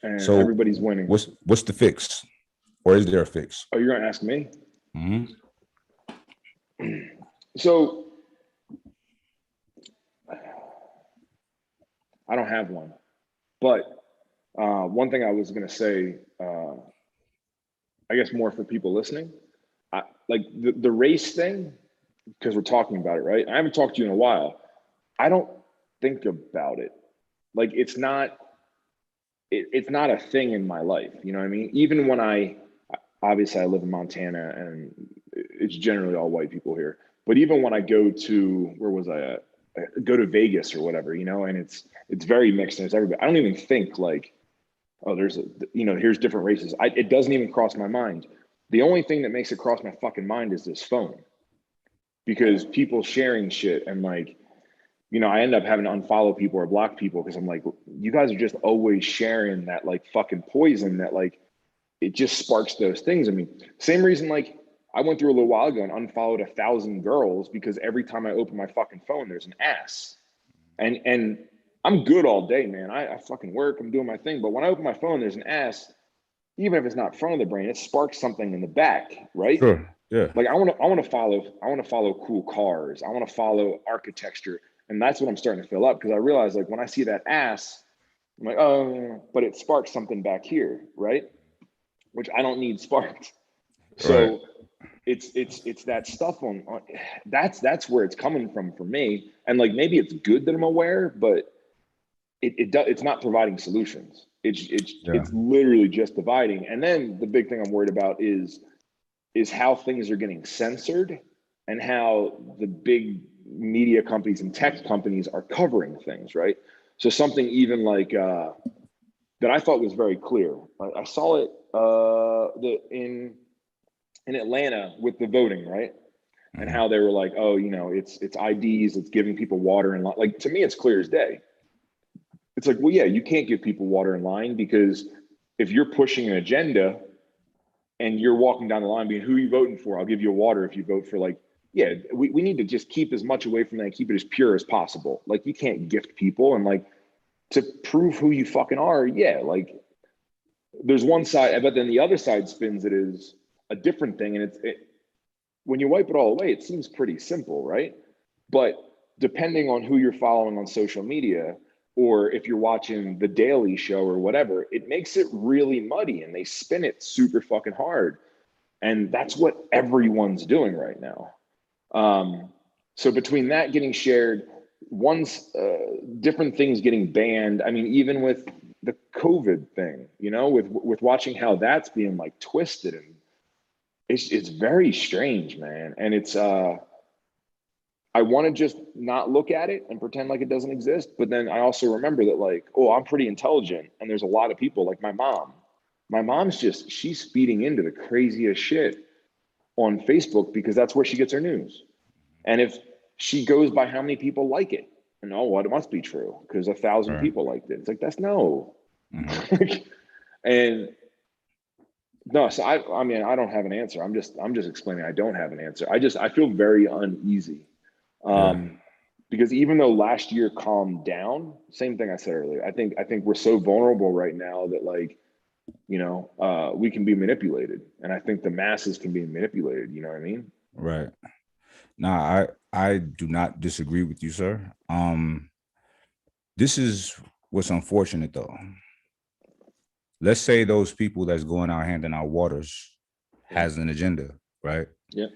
And so everybody's winning. What's the fix? Or is there a fix? Oh, you're gonna ask me? Mm-hmm. So I don't have one, but one thing I was gonna say, I guess more for people listening, like the race thing, because we're talking about it, right? I haven't talked to you in a while. I don't think about it. Like it's not a thing in my life. You know what I mean? Even when obviously I live in Montana and it's generally all white people here. But even when I go to, where was I at? I go to Vegas or whatever, you know, and it's very mixed and it's everybody. I don't even think like, oh, here's different races. It doesn't even cross my mind. The only thing that makes it cross my fucking mind is this phone, because people sharing shit and like, you know, I end up having to unfollow people or block people because I'm like, you guys are just always sharing that like fucking poison that like, it just sparks those things. I mean, same reason, like I went through a little while ago and unfollowed 1,000 girls because every time I open my fucking phone, there's an ass. And I'm good all day, man. I fucking work, I'm doing my thing. But when I open my phone, there's an ass, even if it's not front of the brain, it sparks something in the back, right? Sure. Yeah. Like I want to follow cool cars. I want to follow architecture. And that's what I'm starting to fill up, because I realize like when I see that ass, I'm like, oh, but it sparks something back here, right? Which I don't need sparked. So right. It's that stuff on that's where it's coming from for me. And like maybe it's good that I'm aware, but it's not providing solutions. It's literally just dividing. And then the big thing I'm worried about is how things are getting censored and how the big media companies and tech companies are covering things, right? So something even like that I thought was very clear. I saw it in Atlanta with the voting, right? Mm-hmm. And how they were like, oh, you know, it's IDs, it's giving people water and like, to me, it's clear as day. It's like, well, yeah, you can't give people water in line, because if you're pushing an agenda and you're walking down the line being, who are you voting for? I'll give you a water if you vote for, like, yeah, we need to just keep as much away from that, keep it as pure as possible. Like, you can't gift people, and like, to prove who you fucking are, yeah, like there's one side, but then the other side spins it as a different thing. And when you wipe it all away, it seems pretty simple, right? But depending on who you're following on social media, or if you're watching The Daily Show or whatever, it makes it really muddy and they spin it super fucking hard. And that's what everyone's doing right now. So between that getting shared, different things getting banned. I mean, even with the COVID thing, you know, with watching how that's being like twisted, and it's very strange, man. And it's, I want to just not look at it and pretend like it doesn't exist. But then I also remember that like, oh, I'm pretty intelligent. And there's a lot of people like my mom's she's feeding into the craziest shit on Facebook, because that's where she gets her news. And if she goes by how many people like it, and oh, well, it must be true because 1,000 people liked it. It's like, that's no. Mm-hmm. And no, so I mean, I don't have an answer. I'm just explaining I don't have an answer. I feel very uneasy. Because even though last year calmed down, same thing I said earlier. I think we're so vulnerable right now that, like, we can be manipulated, and I think the masses can be manipulated. You know what I mean? Right. Nah, I do not disagree with you, sir. This is what's unfortunate though. Let's say those people that's going out handing out waters has an agenda, right? Yeah.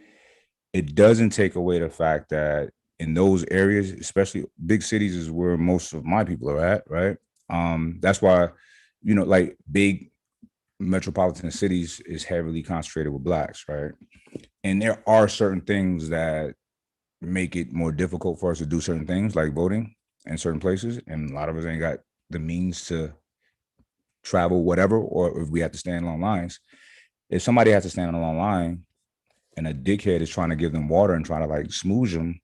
It doesn't take away the fact that in those areas, especially big cities, is where most of my people are at, right? That's why, like big metropolitan cities is heavily concentrated with blacks, right? And there are certain things that make it more difficult for us to do certain things like voting in certain places, and a lot of us ain't got the means to travel, whatever, or if we have to stand on lines. If somebody has to stand on a long line and a dickhead is trying to give them water and trying to like smooze them,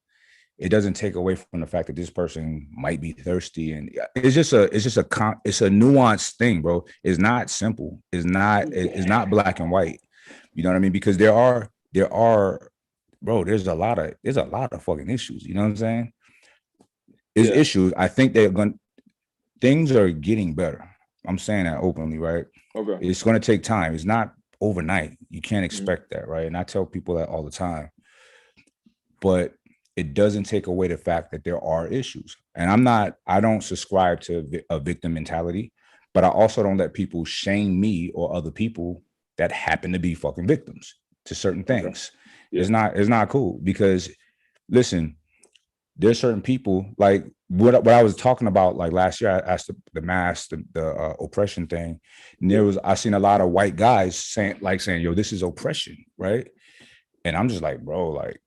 it doesn't take away from the fact that this person might be thirsty. And it's just a nuanced thing, bro. It's not simple. It's not black and white. You know what I mean? Because there are, bro, there's a lot of fucking issues. You know what I'm saying? There's issues. I think things are getting better. I'm saying that openly, right? Okay. It's going to take time. It's not overnight. You can't expect that, right? And I tell people that all the time. But it doesn't take away the fact that there are issues. And I don't subscribe to a victim mentality, but I also don't let people shame me or other people that happen to be fucking victims to certain things. Okay. Yeah. It's not cool, because listen, there's certain people like what I was talking about, like last year, I asked the mass, the oppression thing. And I seen a lot of white guys saying, yo, this is oppression, right? And I'm just like, bro, like,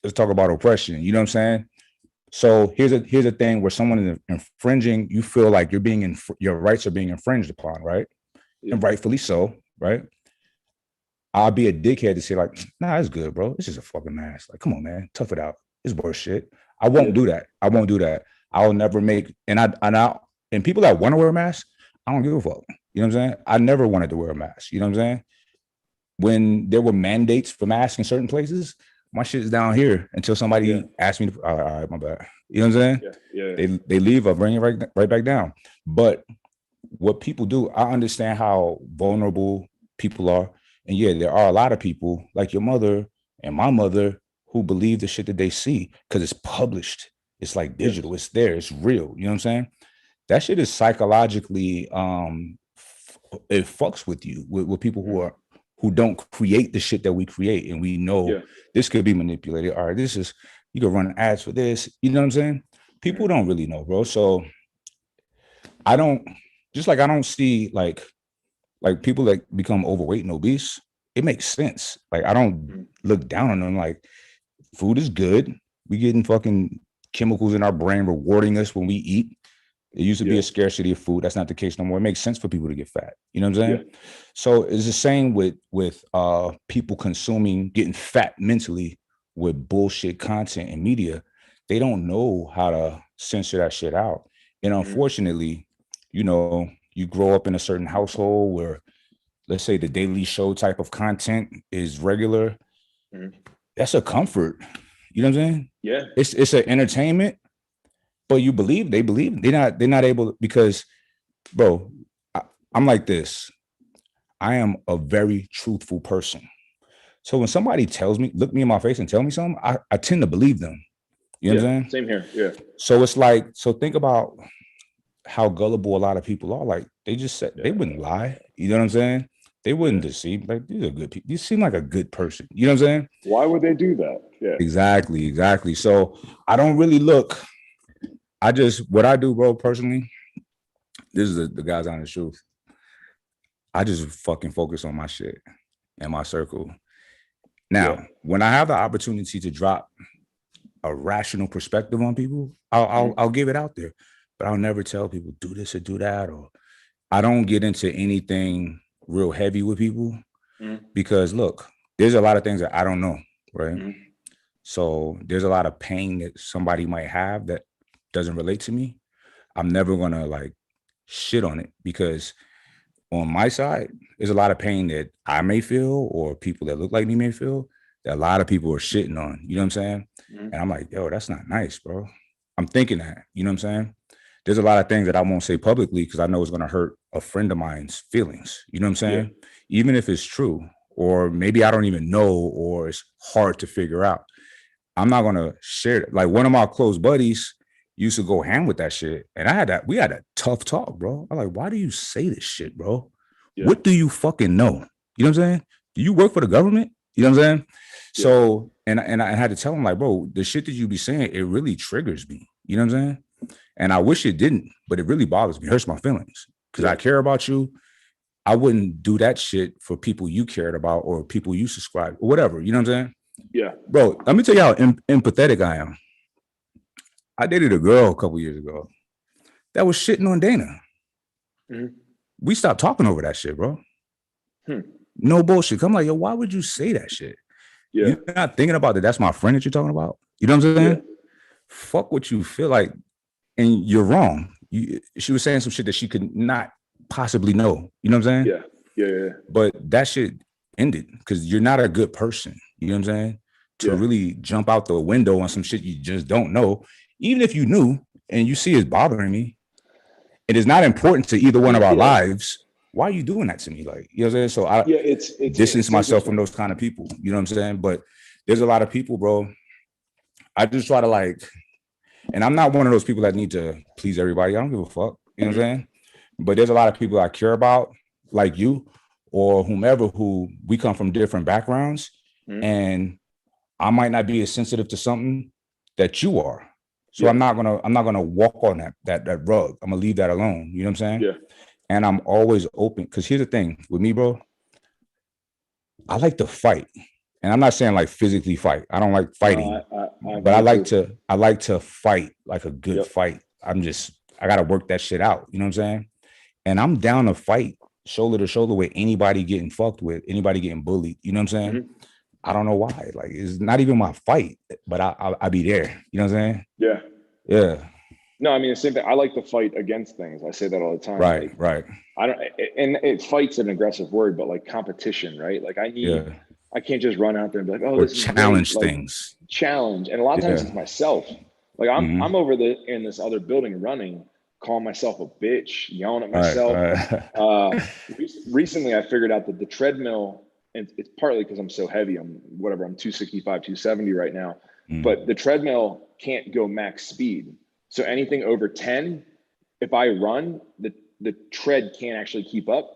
let's talk about oppression. You know what I'm saying? So here's a thing where someone is infringing, you feel like your rights are being infringed upon, right? Yeah. And rightfully so, right? I'll be a dickhead to say like, nah, it's good, bro. This is a fucking mask. Like, come on, man, tough it out. It's worse shit. I won't do that. I won't do that. I'll never make, and people that want to wear a mask, I don't give a fuck. You know what I'm saying? I never wanted to wear a mask. You know what I'm saying? When there were mandates for masks in certain places, my shit is down here until somebody asked me to, all right, my bad. You know what I'm saying? Yeah. They leave, I'll bring it right back down. But what people do, I understand how vulnerable people are. And yeah, there are a lot of people like your mother and my mother who believe the shit that they see because it's published. It's like digital. It's there. It's real. You know what I'm saying? That shit is psychologically, it fucks with you, with people who don't create the shit that we create. And we know this could be manipulated. All right, you can run ads for this. You know what I'm saying? People don't really know, bro. So I don't see like people that become overweight and obese. It makes sense. Like, I don't look down on them. Like, food is good. We getting fucking chemicals in our brain rewarding us when we eat. There used to be a scarcity of food. That's not the case no more. It makes sense for people to get fat. You know what I'm saying? Yeah. So it's the same with people getting fat mentally with bullshit content and media. They don't know how to censor that shit out. And unfortunately, you grow up in a certain household where, let's say, the Daily Show type of content is regular. That's a comfort. You know what I'm saying? Yeah. It's an entertainment. But they believe they're not able to, because, bro, I'm like this. I am a very truthful person. So when somebody look me in my face and tell me something, I tend to believe them. You know what I'm saying? Same here. Yeah. So it's like, think about how gullible a lot of people are. Like, they just said they wouldn't lie. You know what I'm saying? They wouldn't deceive. Like, these are good people. You seem like a good person. You know what I'm saying? Why would they do that? Yeah. Exactly. So I don't really look. What I do, bro, personally, this is the guy's honest truth. I just fucking focus on my shit and my circle. Now, when I have the opportunity to drop a rational perspective on people, I'll give it out there, but I'll never tell people do this or do that, or I don't get into anything real heavy with people because, look, there's a lot of things that I don't know, right? So there's a lot of pain that somebody might have that doesn't relate to me. I'm never gonna like shit on it, because on my side, there's a lot of pain that I may feel, or people that look like me may feel, that a lot of people are shitting on. You know what I'm saying? And I'm like, yo, that's not nice, bro. I'm thinking that, you know what I'm saying? There's a lot of things that I won't say publicly because I know it's going to hurt a friend of mine's feelings. You know what I'm saying? Yeah. Even if it's true, or maybe I don't even know, or it's hard to figure out. I'm not going to share it. Like one of my close buddies used to go ham with that shit. And we had a tough talk, bro. I'm like, why do you say this shit, bro? Yeah. What do you fucking know? You know what I'm saying? Do you work for the government? You know what I'm saying? Yeah. So, and I had to tell him, like, bro, the shit that you be saying, it really triggers me. You know what I'm saying? And I wish it didn't, but it really bothers me. It hurts my feelings because I care about you. I wouldn't do that shit for people you cared about or people you subscribe or whatever. You know what I'm saying? Yeah. Bro, let me tell you how empathetic I am. I dated a girl a couple years ago that was shitting on Dana. Mm-hmm. We stopped talking over that shit, bro. No bullshit. I'm like, yo, why would you say that shit? Yeah. You're not thinking about that. That's my friend that you're talking about. You know what I'm saying? Yeah. Fuck what you feel like. And you're wrong. She was saying some shit that she could not possibly know. You know what I'm saying? Yeah. But that shit ended because you're not a good person. You know what I'm saying? To really jump out the window on some shit you just don't know, even if you knew and you see it's bothering me, it is not important to either one of our lives. Why are you doing that to me? Like, you know what I'm saying? So I distance myself from those kind of people. You know what I'm saying? But there's a lot of people, bro. I just try to like. And I'm not one of those people that need to please everybody. I don't give a fuck. You know what I'm saying? But there's a lot of people I care about, like you or whomever, who we come from different backgrounds. And I might not be as sensitive to something that you are. So I'm not gonna walk on that rug. I'm gonna leave that alone. You know what I'm saying? Yeah. And I'm always open. Because here's the thing with me, bro. I like to fight. And I'm not saying like physically fight. I don't like fighting, but I like to fight like a good fight. I got to work that shit out. You know what I'm saying? And I'm down to fight shoulder to shoulder with anybody getting fucked with, anybody getting bullied. You know what I'm saying? Mm-hmm. I don't know why. Like, it's not even my fight, but I be there. You know what I'm saying? Yeah. Yeah. No, I mean, the same thing. I like to fight against things. I say that all the time. Right. Like, right. And fight's an aggressive word, but like competition, right? Like I can't just run out there and be like, oh, this is challenge things. Challenge. And a lot of times it's myself. Like I'm over in this other building running, calling myself a bitch, yelling at myself. Right. Recently I figured out that the treadmill, and it's partly because I'm so heavy, I'm 265, 270 right now, but the treadmill can't go max speed. So anything over 10, if I run, the tread can't actually keep up.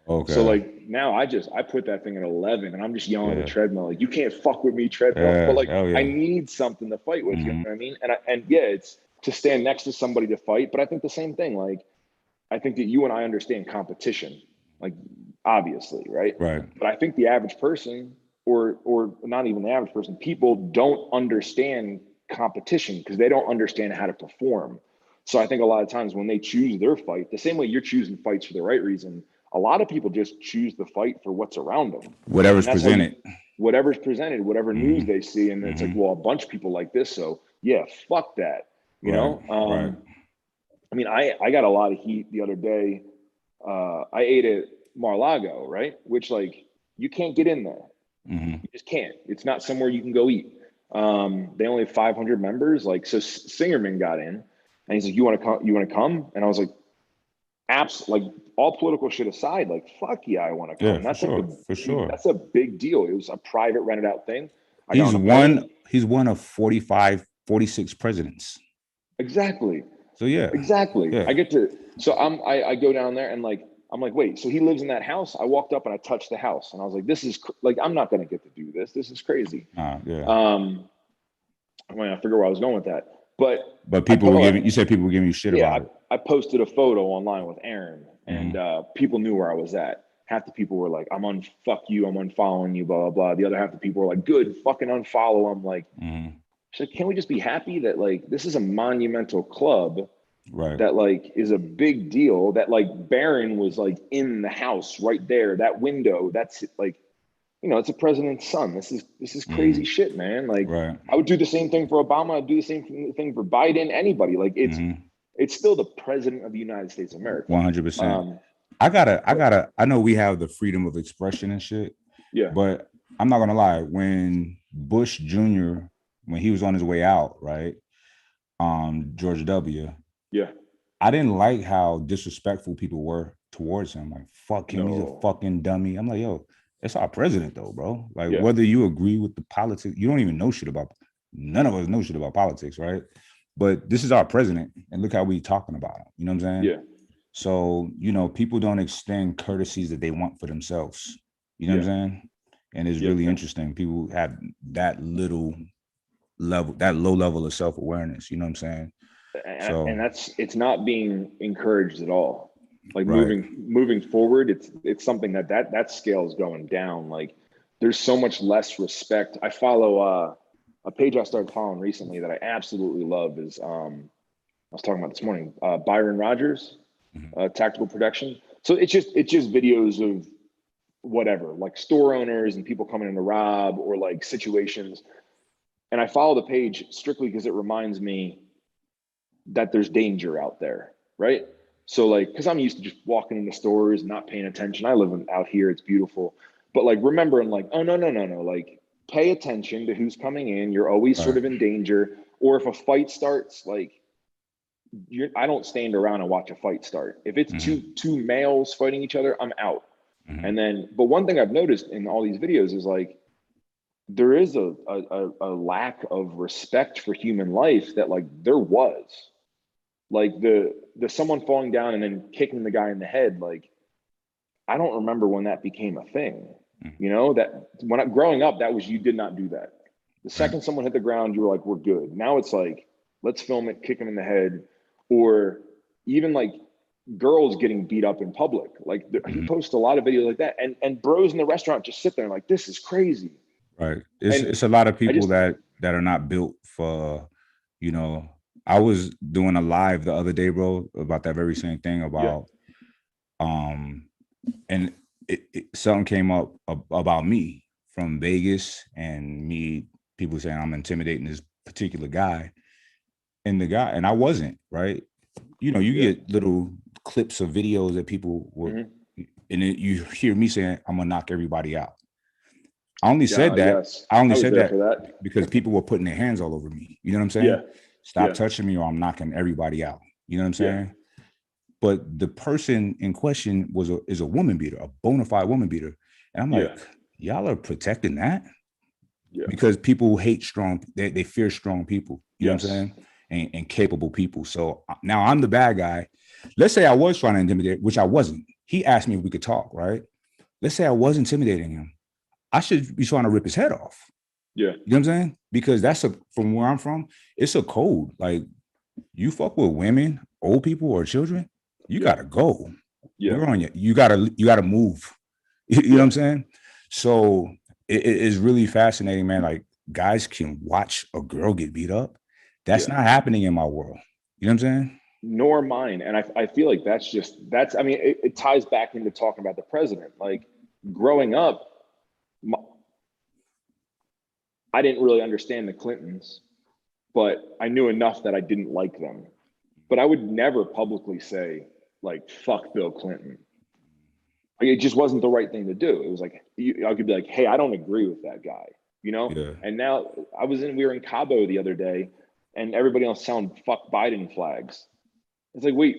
Okay. So like now I put that thing at 11 and I'm just yelling at the treadmill, like, you can't fuck with me, treadmill. But like I need something to fight with, you know what I mean? And it's to stand next to somebody to fight. But I think the same thing, like I think that you and I understand competition, like obviously, right? Right. But I think the average person, or not even the average person, people don't understand competition because they don't understand how to perform. So I think a lot of times when they choose their fight, the same way you're choosing fights for the right reason, a lot of people just choose the fight for what's around them. Whatever's presented. Whatever news they see. And it's like, well, a bunch of people like this. So yeah, fuck that. You know? Right. I mean, I got a lot of heat the other day. I ate at Mar-a-Lago, right? Which like, you can't get in there. You just can't. It's not somewhere you can go eat. They only have 500 members. Like, so Singerman got in and he's like, you want to come? And I was like, like all political shit aside, like, fuck yeah, I want to come. Yeah, for sure. That's a big deal. It was a private rented out thing. He's one of 46 presidents. Exactly. So yeah. Exactly. Yeah. I go down there and like, I'm like, wait, so he lives in that house? I walked up and I touched the house and I was like, this is like, I'm not going to get to do this. This is crazy. Yeah. I forget where I was going with that, but people were giving you shit about it. I posted a photo online with Aaron and people knew where I was at. Half the people were like, I'm unfollowing you, blah, blah, blah. The other half the people were like, good, fucking unfollow. I'm like, so can we just be happy that like, this is a monumental club, right? That like is a big deal, that like Barron was like in the house right there, that window, that's like, you know, it's a president's son. This is crazy shit, man. Like I would do the same thing for Obama. I'd do the same thing for Biden, anybody. Like it's still the president of the United States of America. 100%. I know we have the freedom of expression and shit. Yeah. But I'm not gonna lie, when Bush Jr., when he was on his way out, right? George W. Yeah. I didn't like how disrespectful people were towards him. Like, fuck him, he's a fucking dummy. I'm like, yo, it's our president though, bro. Like, whether you agree with the politics, you don't even know shit about. None of us know shit about politics, right? But this is our president, and look how we talking about him. You know what I'm saying? Yeah. So, you know, people don't extend courtesies that they want for themselves. You know what I'm saying? And it's really interesting. People have that little level, that low level of self-awareness. You know what I'm saying? And it's not being encouraged at all. Like moving forward, it's something that scale is going down. Like there's so much less respect. I follow a page I started following recently that I absolutely love is I was talking about this morning, Byron Rogers, Tactical Production. So it's just videos of whatever, like store owners and people coming in to rob or like situations. And I follow the page strictly because it reminds me that there's danger out there, right? So like, because I'm used to just walking into stores, not paying attention. I live out here, it's beautiful. But like remembering like, oh, no. Like pay attention to who's coming in. You're always sort of in danger. Or if a fight starts, like I don't stand around and watch a fight start. If it's two males fighting each other, I'm out. And then, but one thing I've noticed in all these videos is like, there is a lack of respect for human life that like there was. Like the someone falling down and then kicking the guy in the head, like I don't remember when that became a thing. You know, that when growing up, that was, you did not do that. The second someone hit the ground, you were like, we're good. Now it's like, let's film it, kick him in the head, or even like girls getting beat up in public. Like he posts a lot of videos like that, and bros in the restaurant just sit there and like, this is crazy. Right. It's a lot of people that are not built for, you know. I was doing a live the other day, bro, about that very same thing about, and something came up about me from Vegas and me, people saying I'm intimidating this particular guy, and I wasn't, right? You know, you get little clips of videos that people were, and then you hear me saying, I'm gonna knock everybody out. I only said that. Yes. I only said that because people were putting their hands all over me. You know what I'm saying? Yeah. Stop touching me or I'm knocking everybody out. You know what I'm saying? Yeah. But the person in question is a woman beater, a bona fide woman beater. And I'm like, y'all are protecting that? Yeah. Because people hate strong, they fear strong people. You know what I'm saying? And capable people. So now I'm the bad guy. Let's say I was trying to intimidate, which I wasn't. He asked me if we could talk, right? Let's say I was intimidating him. I should be trying to rip his head off. Yeah. You know what I'm saying? Because from where I'm from, it's a code. Like, you fuck with women, old people, or children, you gotta go. Yeah. We're on you. You gotta move. You know what I'm saying? So it is really fascinating, man. Like, guys can watch a girl get beat up. That's not happening in my world. You know what I'm saying? Nor mine. And I feel like that's I mean, it ties back into talking about the president. Like, growing up, I didn't really understand the Clintons, but I knew enough that I didn't like them. But I would never publicly say, like, fuck Bill Clinton. Like, it just wasn't the right thing to do. It was like, I could be like, hey, I don't agree with that guy, you know? Yeah. And now we were in Cabo the other day, and everybody else selling fuck Biden flags. It's like, wait,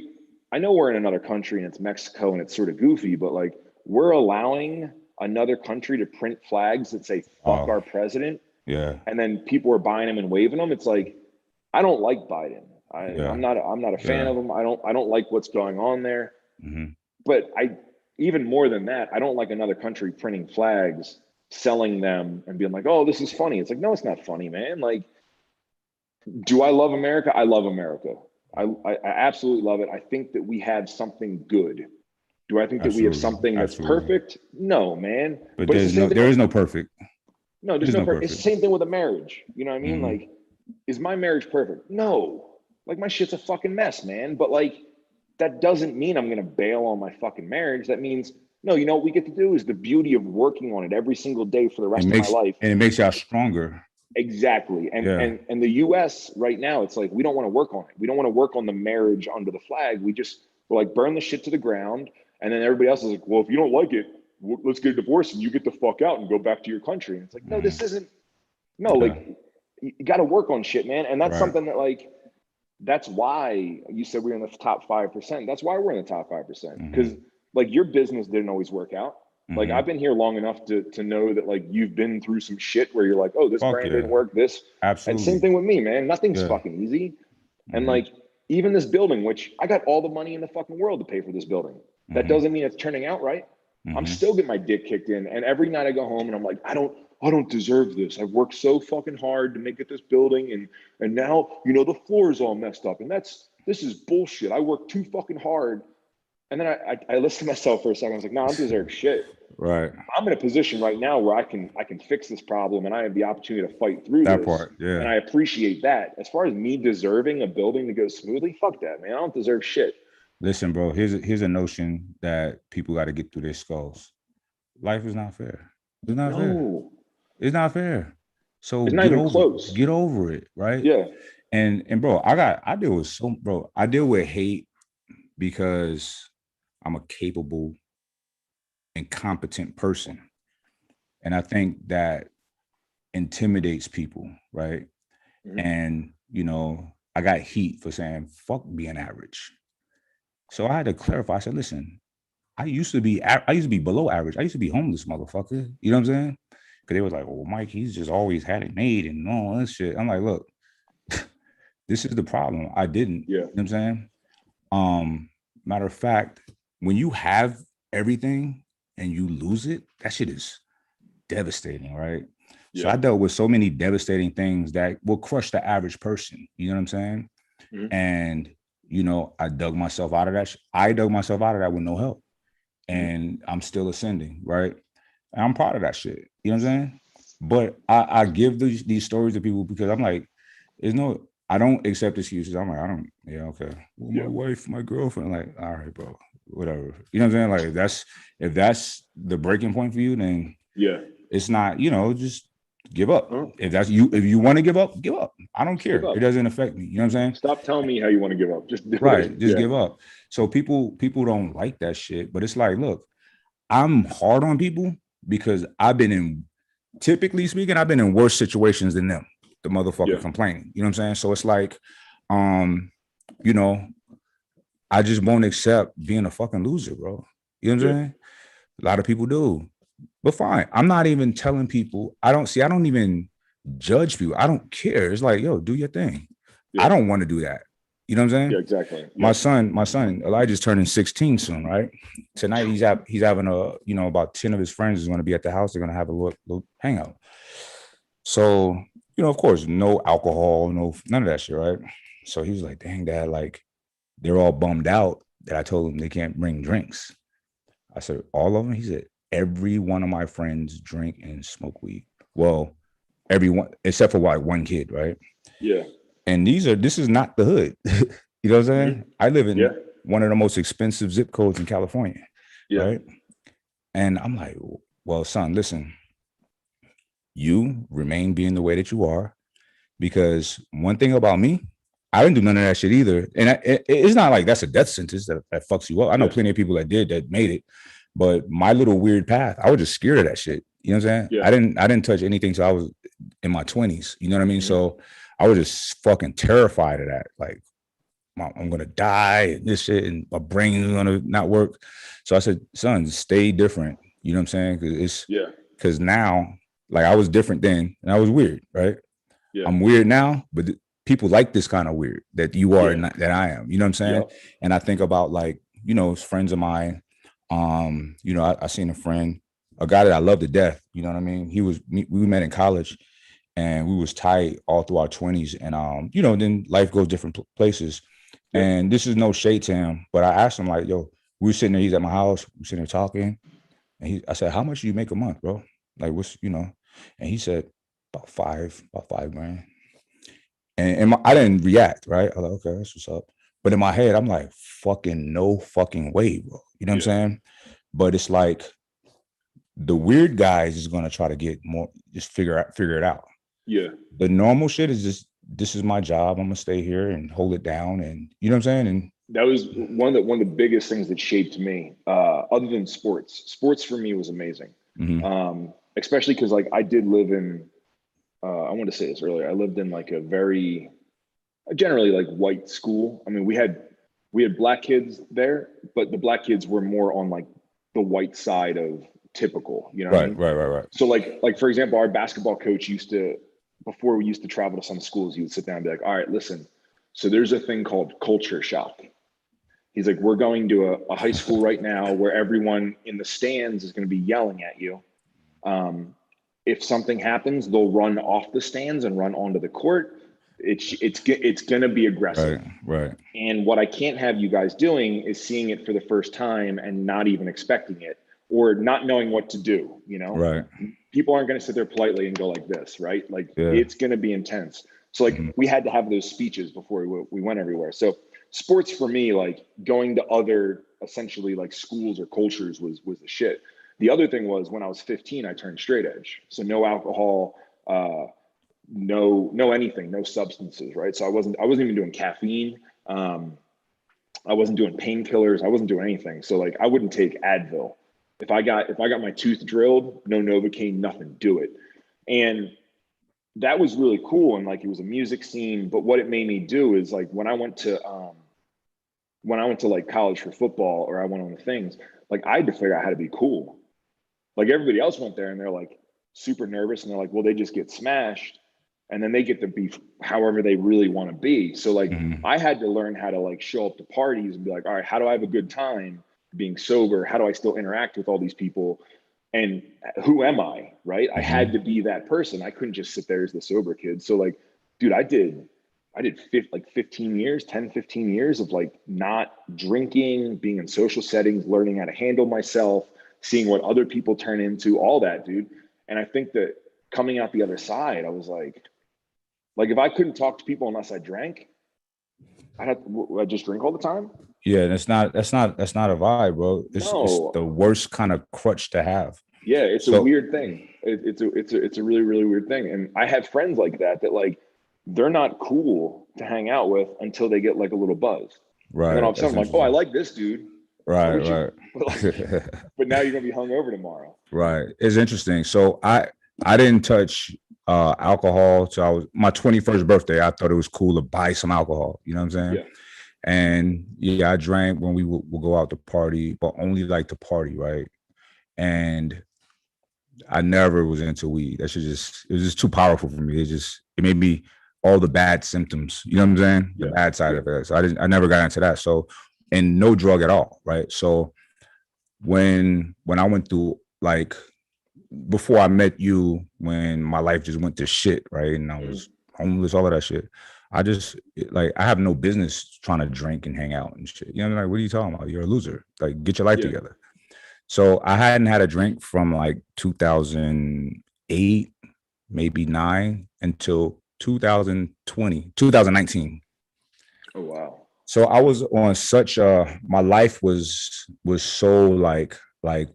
I know we're in another country and it's Mexico and it's sort of goofy, but like, we're allowing another country to print flags that say fuck our president. Yeah. And then people are buying them and waving them. It's like, I don't like Biden. I'm not a fan of him. I don't like what's going on there. But even more than that, I don't like another country printing flags, selling them and being like, oh, this is funny. It's like, no, it's not funny, man. Like, do I love America? I love America. I absolutely love it. I think that we have something good. Do I think that we have something that's perfect? No, man. But there is no perfect. No, there's no perfect. It's the same thing with a marriage. You know what I mean? Like, is my marriage perfect? No. Like, my shit's a fucking mess, man. But like, that doesn't mean I'm going to bail on my fucking marriage. That means, no, you know what we get to do is the beauty of working on it every single day for the rest of my life. And it makes y'all stronger. Exactly. And the US right now, it's like, we don't want to work on it. We don't want to work on the marriage under the flag. We're like, burn the shit to the ground. And then everybody else is like, well, if you don't like it, let's get a divorce and you get the fuck out and go back to your country. And it's like, no, this isn't, like, you got to work on shit, man. And that's something that, like, that's why you said we're in the top 5%. That's why we're in the top 5%. Because like your business didn't always work out. Like I've been here long enough to know that like you've been through some shit where you're like, oh, this brand didn't work. This. Absolutely. And same thing with me, man. Nothing's fucking easy. And like even this building, which I got all the money in the fucking world to pay for this building. That doesn't mean it's turning out right. I'm still getting my dick kicked in. And every night I go home and I'm like, I don't deserve this. I've worked so fucking hard to make it this building. And now, you know, the floor is all messed up. And this is bullshit. I worked too fucking hard. And then I listened to myself for a second. I was like, no, I don't deserve shit. Right. I'm in a position right now where I can fix this problem and I have the opportunity to fight through that this. Part, yeah. And I appreciate that. As far as me deserving a building to go smoothly, fuck that, man. I don't deserve shit. Listen, bro, here's a notion that people got to get through their skulls. Life is not fair. It's not fair. It's not fair. So it's not even close. Get over it, right? Yeah. And bro, I deal with hate because I'm a capable and competent person. And I think that intimidates people, right? And, you know, I got heat for saying, fuck being average. So I had to clarify. I said, listen, I used to be below average. I used to be homeless, motherfucker. You know what I'm saying? Because they was like, well, Mike, he's just always had it made and all that shit. I'm like, look, this is the problem. I didn't. Yeah. You know what I'm saying? Matter of fact, when you have everything and you lose it, that shit is devastating, right? Yeah. So I dealt with so many devastating things that will crush the average person. You know what I'm saying? And you know, I dug myself out of that. I dug myself out of that with no help. And I'm still ascending, right? And I'm proud of that shit. You know what I'm saying? But I give these stories to people because I'm like, I don't accept excuses. I'm like, okay. Well, my wife, my girlfriend, like, all right, bro, whatever. You know what I'm saying? Like, if that's the breaking point for you, then it's not, you know, just give up. If you want to give up. I don't care. It doesn't affect me. You know what I'm saying? Stop telling me how you want to give up. Just do it. Just give up. So people don't like that shit. But it's like, look, I'm hard on people because typically speaking, I've been in worse situations than them. The motherfucker complaining. You know what I'm saying? So it's like, you know, I just won't accept being a fucking loser, bro. You know what I'm saying? A lot of people do. But fine, I'm not even telling people. I don't even judge people. I don't care. It's like, yo, do your thing. I don't want to do that. You know what I'm saying? Yeah, exactly. My son, Elijah's turning 16 soon, right? Tonight he's having about 10 of his friends is going to be at the house. They're going to have a little hangout. So, you know, of course, no alcohol, none of that shit, right? So he was like, dang, Dad, like, they're all bummed out that I told them they can't bring drinks. I said, all of them? He said, every one of my friends drink and smoke weed. Well, everyone except for like one kid, right? Yeah. And this is not the hood. You know what I'm saying? I live in one of the most expensive zip codes in California. Right. And I'm like, well, son, listen, you remain being the way that you are, because one thing about me, I didn't do none of that shit either. And it's not like that's a death sentence that fucks you up. I know plenty of people that made it. But my little weird path, I was just scared of that shit. You know what I'm saying? Yeah. I didn't touch anything till I was in my 20s. You know what I mean? So I was just fucking terrified of that. Like, I'm gonna die and this shit, and my brain is gonna not work. So I said, son, stay different. You know what I'm saying? Because now, like, I was different then, and I was weird, right? Yeah. I'm weird now, but people like this kind of weird that you are and that I am. You know what I'm saying? And I think about, like, you know, friends of mine. You know, I seen a guy that I love to death. You know what I mean? We met in college, and we was tight all through our 20s. And you know, then life goes different places. Yeah. And this is no shade to him, but I asked him, like, yo, we were sitting there, he's at my house, we were sitting there talking. And I said, how much do you make a month, bro? Like, what's, you know? And he said, about five grand. And I didn't react, right? I was like, okay, that's what's up. But in my head, I'm like, no fucking way, bro. You know what I'm saying? But it's like, the weird guys is going to try to get more, just figure it out. Yeah. The normal shit is just, this is my job. I'm going to stay here and hold it down. And you know what I'm saying? And that was one of the biggest things that shaped me, other than sports. Sports for me was amazing. Especially because, like, I did live in, I wanted to say this earlier, I lived in like a very generally like white school. I mean, we had black kids there, but the black kids were more on like the white side of typical, you know what I mean? Right. So like for example, our basketball coach before we used to travel to some schools, he would sit down and be like, all right, listen, so there's a thing called culture shock. He's like, we're going to a high school right now where everyone in the stands is going to be yelling at you. If something happens, they'll run off the stands and run onto the court. It's going to be aggressive. Right. And what I can't have you guys doing is seeing it for the first time and not even expecting it or not knowing what to do, you know? Right. People aren't going to sit there politely and go like this, right? Like it's going to be intense. So like we had to have those speeches before we went everywhere. So sports for me, like going to other essentially like schools or cultures was the shit. The other thing was when I was 15, I turned straight edge. So no alcohol, no anything, no substances, right? So I wasn't even doing caffeine. I wasn't doing painkillers. I wasn't doing anything. So like I wouldn't take Advil. If I got my tooth drilled, no Novocaine, nothing, do it. And that was really cool. And like, it was a music scene, but what it made me do is like, when I went to like college for football or I went on the things, like I had to figure out how to be cool. Like everybody else went there and they're like super nervous and they're like, well, they just get smashed and then they get to be however they really want to be. So like I had to learn how to like show up to parties and be like, all right, how do I have a good time being sober? How do I still interact with all these people? And who am I, right? I had to be that person. I couldn't just sit there as the sober kid. So like, dude, I did 15 years of like not drinking, being in social settings, learning how to handle myself, seeing what other people turn into, all that, dude. And I think that coming out the other side, I was like if I couldn't talk to people unless I drank, I'd just drink all the time. Yeah, that's not a vibe, bro. It's the worst kind of crutch to have. Yeah, it's a weird thing. It's a really, really weird thing. And I have friends like that like they're not cool to hang out with until they get like a little buzz. Right. And then all of a sudden I'm like, oh, I like this dude. Right. But now you're gonna be hungover tomorrow. Right. It's interesting. So I didn't touch alcohol till I was my 21st birthday. I thought it was cool to buy some alcohol. You know what I'm saying? Yeah. And I drank when we would go out to party, but only like to party, right? And I never was into weed. It was just too powerful for me. It made me all the bad symptoms. You know what I'm saying? The bad side of it. So I never got into that. So, and no drug at all, right? So when I went through like before I met you, when my life just went to shit, right? And I was homeless, all of that shit. I just like I have no business trying to drink and hang out and shit. You know, like what are you talking about? You're a loser. Like get your life together. So I hadn't had a drink from like 2008, maybe 9 until 2019. Oh wow. So I was on such my life was so like I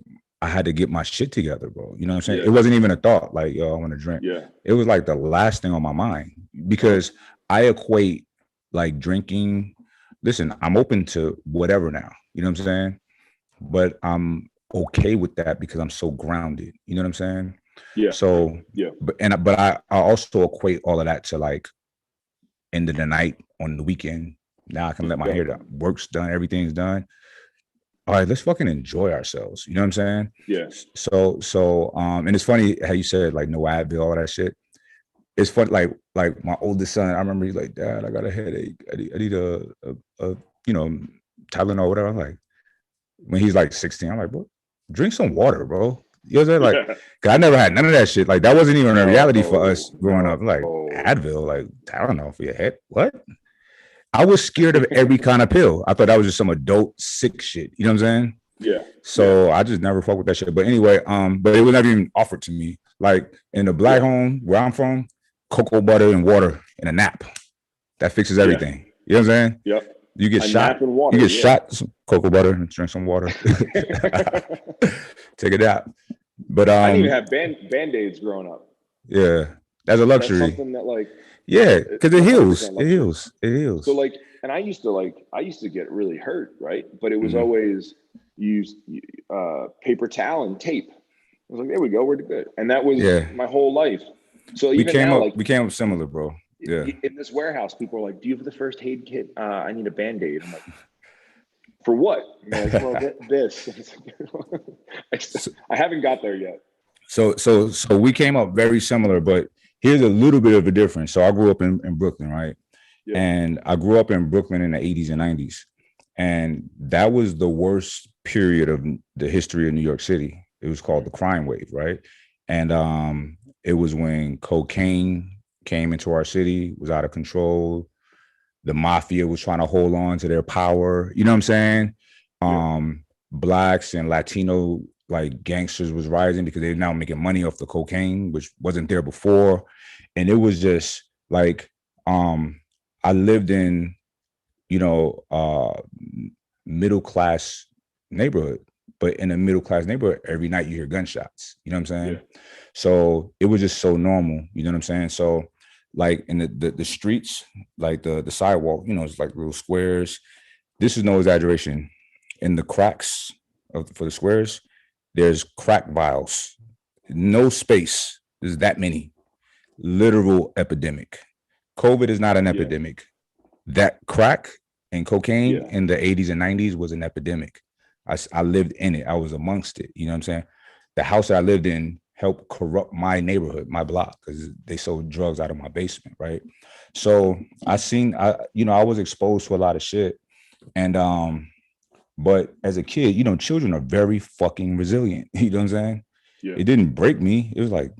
had to get my shit together, bro. You know what I'm saying? It wasn't even a thought like, yo, I want to drink. Yeah. It was like the last thing on my mind because I equate like drinking. Listen, I'm open to whatever now. You know what I'm saying? But I'm okay with that because I'm so grounded. You know what I'm saying? Yeah. So but I also equate all of that to like end of the night on the weekend. Now I can let my hair down. Work's done, everything's done. All right, let's fucking enjoy ourselves. You know what I'm saying? Yeah. So and it's funny how you said like no Advil, all that shit. It's fun, like my oldest son, I remember he's like, Dad, I got a headache. I need a Tylenol or whatever. I'm like, when he's like 16, I'm like, bro, drink some water, bro. You know what I'm saying? Like, cause I never had none of that shit. Like that wasn't even a reality for us growing up. Like Advil, like Tylenol for your head. What? I was scared of every kind of pill. I thought that was just some adult sick shit. You know what I'm saying? Yeah. So I just never fuck with that shit. But anyway, but it was never even offered to me. Like in the black home where I'm from, cocoa butter and water and a nap. That fixes everything. You know what I'm saying? Yep. You get shot. You get shot, some cocoa butter and drink some water. Take a nap. But I didn't even have band-aids growing up. Yeah. That's a luxury. That's something that like because it heals. It heals. So like, and I used to get really hurt, right? But it was always use paper towel and tape. I was like, there we go, we're good. And that was my whole life. So even now, like we came up similar, bro. Yeah. In this warehouse, people are like, "Do you have the first aid kit? I need a Band-Aid." I'm like, "For what?" And they're like, "Well, this." I haven't got there yet. So we came up very similar, but here's a little bit of a difference. So I grew up in Brooklyn, right? Yeah. And I grew up in Brooklyn in the 80s and 90s. And that was the worst period of the history of New York City. It was called the crime wave, right? And it was when cocaine came into our city, was out of control. The mafia was trying to hold on to their power. You know what I'm saying? Yeah. Blacks and Latino like gangsters was rising because they're now making money off the cocaine, which wasn't there before. And it was just like, I lived in, middle class neighborhood, but in a middle class neighborhood, every night you hear gunshots. You know what I'm saying? Yeah. So it was just so normal. You know what I'm saying? So like in the streets, like the sidewalk, it's like little squares. This is no exaggeration. In the cracks for the squares, there's crack vials. No space. There's that many. Literal epidemic. COVID is not an epidemic. That crack and cocaine in the 80s and 90s was an epidemic. I lived in it. I was amongst it. You know what I'm saying? The house that I lived in helped corrupt my neighborhood, my block, because they sold drugs out of my basement, right? So I was exposed to a lot of shit. And but as a kid, children are very fucking resilient. You know what I'm saying? Yeah. It didn't break me. It was like,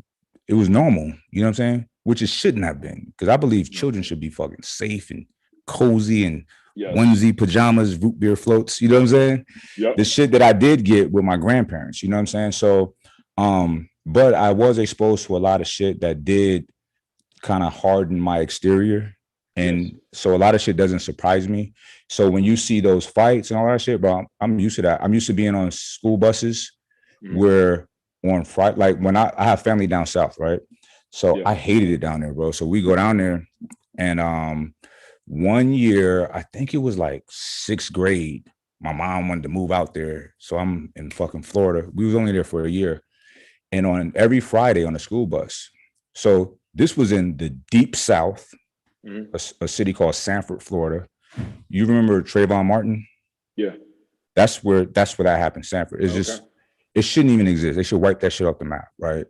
it was normal. You know what I'm saying? Which it shouldn't have been, because I believe children should be fucking safe and cozy and onesie pajamas, root beer floats. You know what I'm saying? Yep. The shit that I did get with my grandparents. You know what I'm saying? So, but I was exposed to a lot of shit that did kind of harden my exterior. And so a lot of shit doesn't surprise me. So when you see those fights and all that shit, bro, I'm used to that. I'm used to being on school buses where on Friday, like when I have family down south, right? So I hated it down there, bro. So we go down there, and one year, I think it was like 6th grade, my mom wanted to move out there. So I'm in fucking Florida. We was only there for a year. And on every Friday on a school bus. So this was in the deep South, a city called Sanford, Florida. You remember Trayvon Martin? Yeah. That's where that happened. Sanford. It's just, it shouldn't even exist. They should wipe that shit off the map, right?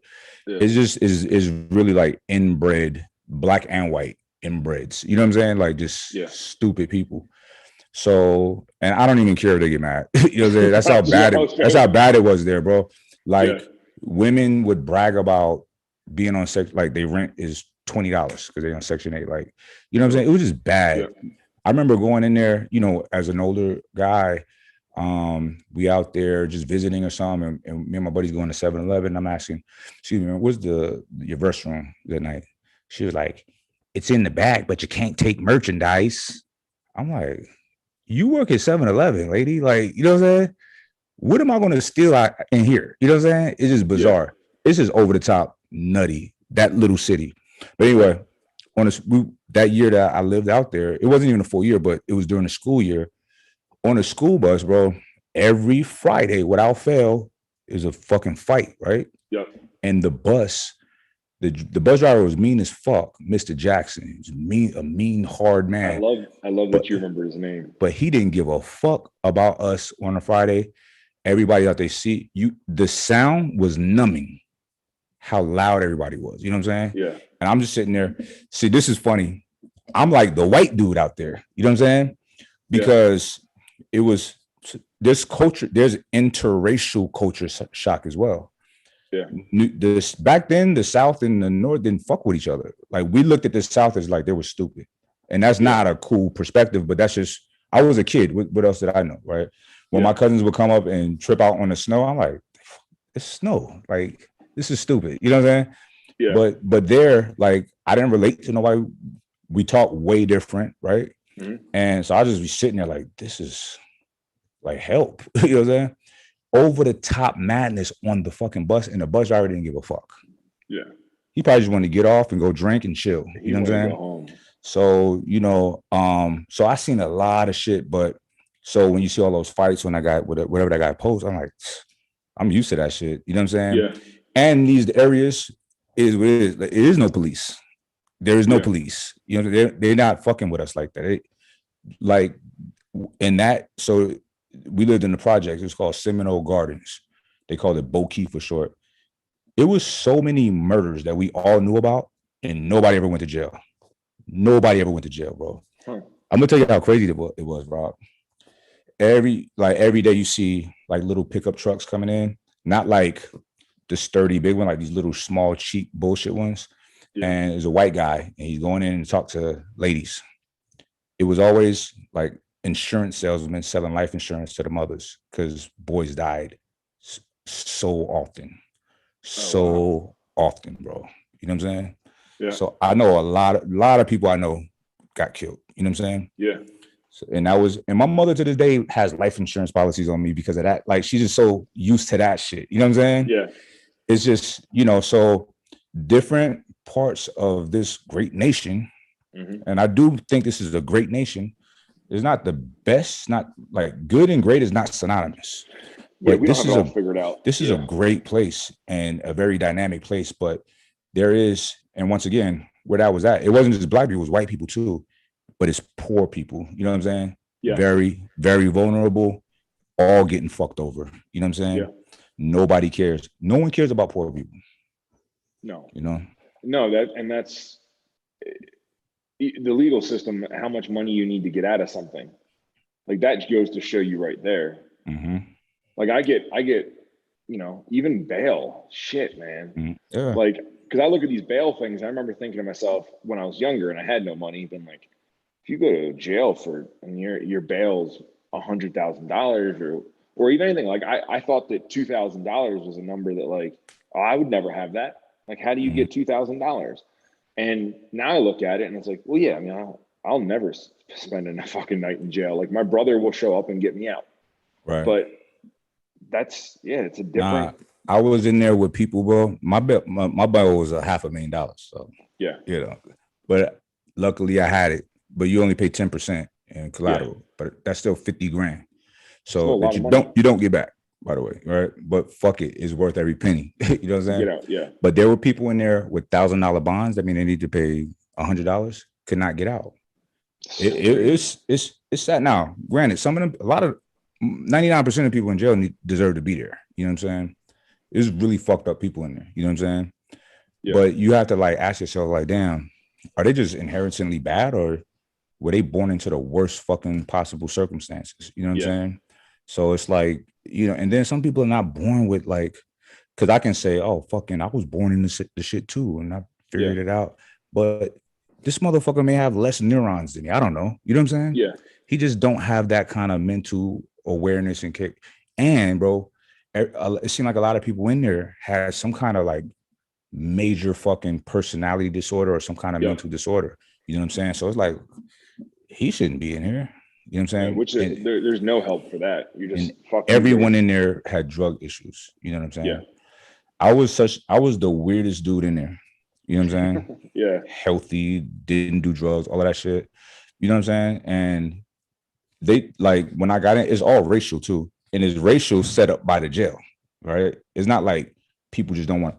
Yeah. It's just is really like inbred, black and white inbreds. You know what I'm saying? Like just stupid people. So, and I don't even care if they get mad. You know what I'm saying? That's how bad that's how bad it was there, bro. Like women would brag about being on sex, like they rent is $20 because they're on Section 8. Like, you know what I'm saying? It was just bad. Yeah. I remember going in there, as an older guy, we out there just visiting or something, and me and my buddies going to 7-Eleven. I'm asking, excuse me, where's your restroom that night? She was like, it's in the back, but you can't take merchandise. I'm like, you work at 7-Eleven, lady. Like, you know what I'm saying? What am I going to steal out in here? You know what I'm saying? It's just bizarre. Yeah. It's just over the top nutty, that little city. But anyway, that year that I lived out there, it wasn't even a full year, but it was during the school year. On a school bus, bro, every Friday without fail is a fucking fight, right? Yep. And the bus driver was mean as fuck, Mr. Jackson. He's a mean, hard man. I love that you remember his name. But he didn't give a fuck about us on a Friday. Everybody out there, the sound was numbing how loud everybody was. You know what I'm saying? Yeah. And I'm just sitting there. See, this is funny. I'm like the white dude out there. You know what I'm saying? Because it was there's interracial culture shock as well. Yeah. Back then, the South and the North didn't fuck with each other. Like we looked at the South as like they were stupid, and that's not a cool perspective. But that's just, I was a kid. What else did I know, right? When my cousins would come up and trip out on the snow, I'm like, it's snow. Like this is stupid. You know what I'm saying? Yeah. But there, like I didn't relate to nobody. We talk way different, right? Mm-hmm. And so I just be sitting there like, this is like help. You know what I'm saying? Over the top madness on the fucking bus, and the bus driver didn't give a fuck. Yeah. He probably just wanted to get off and go drink and chill. You know what I'm saying? Go home. So, so I seen a lot of shit, but so when you see all those fights when I got whatever that guy posted, I'm like, I'm used to that shit. You know what I'm saying? Yeah. And these areas it is no police. There is no police. You know, they're not fucking with us like that. Like in that, so we lived in the project. It was called Seminole Gardens. They called it Bokeh for short. It was so many murders that we all knew about, and nobody ever went to jail. Nobody ever went to jail, bro. I'm gonna tell you how crazy it was, Rob. Every day you see like little pickup trucks coming in, not like the sturdy big one, like these little small cheap bullshit ones. Yeah. And there's a white guy, and he's going in and talk to ladies. It was always like insurance salesmen selling life insurance to the mothers because boys died so often, often, bro. You know what I'm saying? Yeah. So I know a lot of people I know got killed. You know what I'm saying? Yeah. So, and my mother to this day has life insurance policies on me because of that. Like she's just so used to that shit. You know what I'm saying? Yeah. It's just, you know, so different parts of this great nation. Mm-hmm. And I do think this is a great nation. It's not the best, not like good and great is not synonymous. Yeah, we don't have it all figured out. This is a great place and a very dynamic place, but there is, and once again, where that was at, it wasn't just black people, it was white people too, but it's poor people. You know what I'm saying? Yeah. Very, very vulnerable, all getting fucked over. You know what I'm saying? Yeah. Nobody cares. No one cares about poor people. No. You know? No, that's the legal system, how much money you need to get out of something. Like that goes to show you right there. Mm-hmm. Like I get, you know, even bail shit, man. Mm-hmm. Yeah. Like, cause I look at these bail things. I remember thinking to myself when I was younger and I had no money, then like, if you go to jail and your bail's $100,000 or even anything, like I thought that $2,000 was a number that like, oh, I would never have that. Like, how do you get $2,000? And now I look at it and it's like, well, yeah, I mean, I'll never spend a fucking night in jail. Like my brother will show up and get me out. Right. But it's a different. I was in there with people, bro. My bail was $500,000. So yeah, you know, but luckily I had it. But you only pay 10% in collateral, but that's still $50,000. So that you don't get back, by the way, right? But fuck it, it's worth every penny. You know what I'm saying? Get out, yeah. But there were people in there with $1,000 bonds. I mean, they need to pay $100, could not get out. It's sad now. Granted, some of them, 99% of people in jail deserve to be there. You know what I'm saying? There's really fucked up people in there. You know what I'm saying? Yeah. But you have to like ask yourself, like, damn, are they just inherently bad, or were they born into the worst fucking possible circumstances? You know what I'm saying? So it's like, you know, and then some people are not born with like, because I can say, oh, fucking, I was born in the shit too, and I figured it out. But this motherfucker may have less neurons than me. I don't know. You know what I'm saying? Yeah. He just don't have that kind of mental awareness and kick. And bro, it seemed like a lot of people in there had some kind of like major fucking personality disorder or some kind of mental disorder. You know what I'm saying? So it's like, he shouldn't be in here. You know what I'm saying? Yeah, which is, there's no help for that. You just fucking everyone in there had drug issues. You know what I'm saying? Yeah. I was the weirdest dude in there. You know what I'm saying? Yeah. Healthy, didn't do drugs, all of that shit. You know what I'm saying? And they like when I got in, it's all racial too. And it's racial set up by the jail, right? It's not like people just don't want,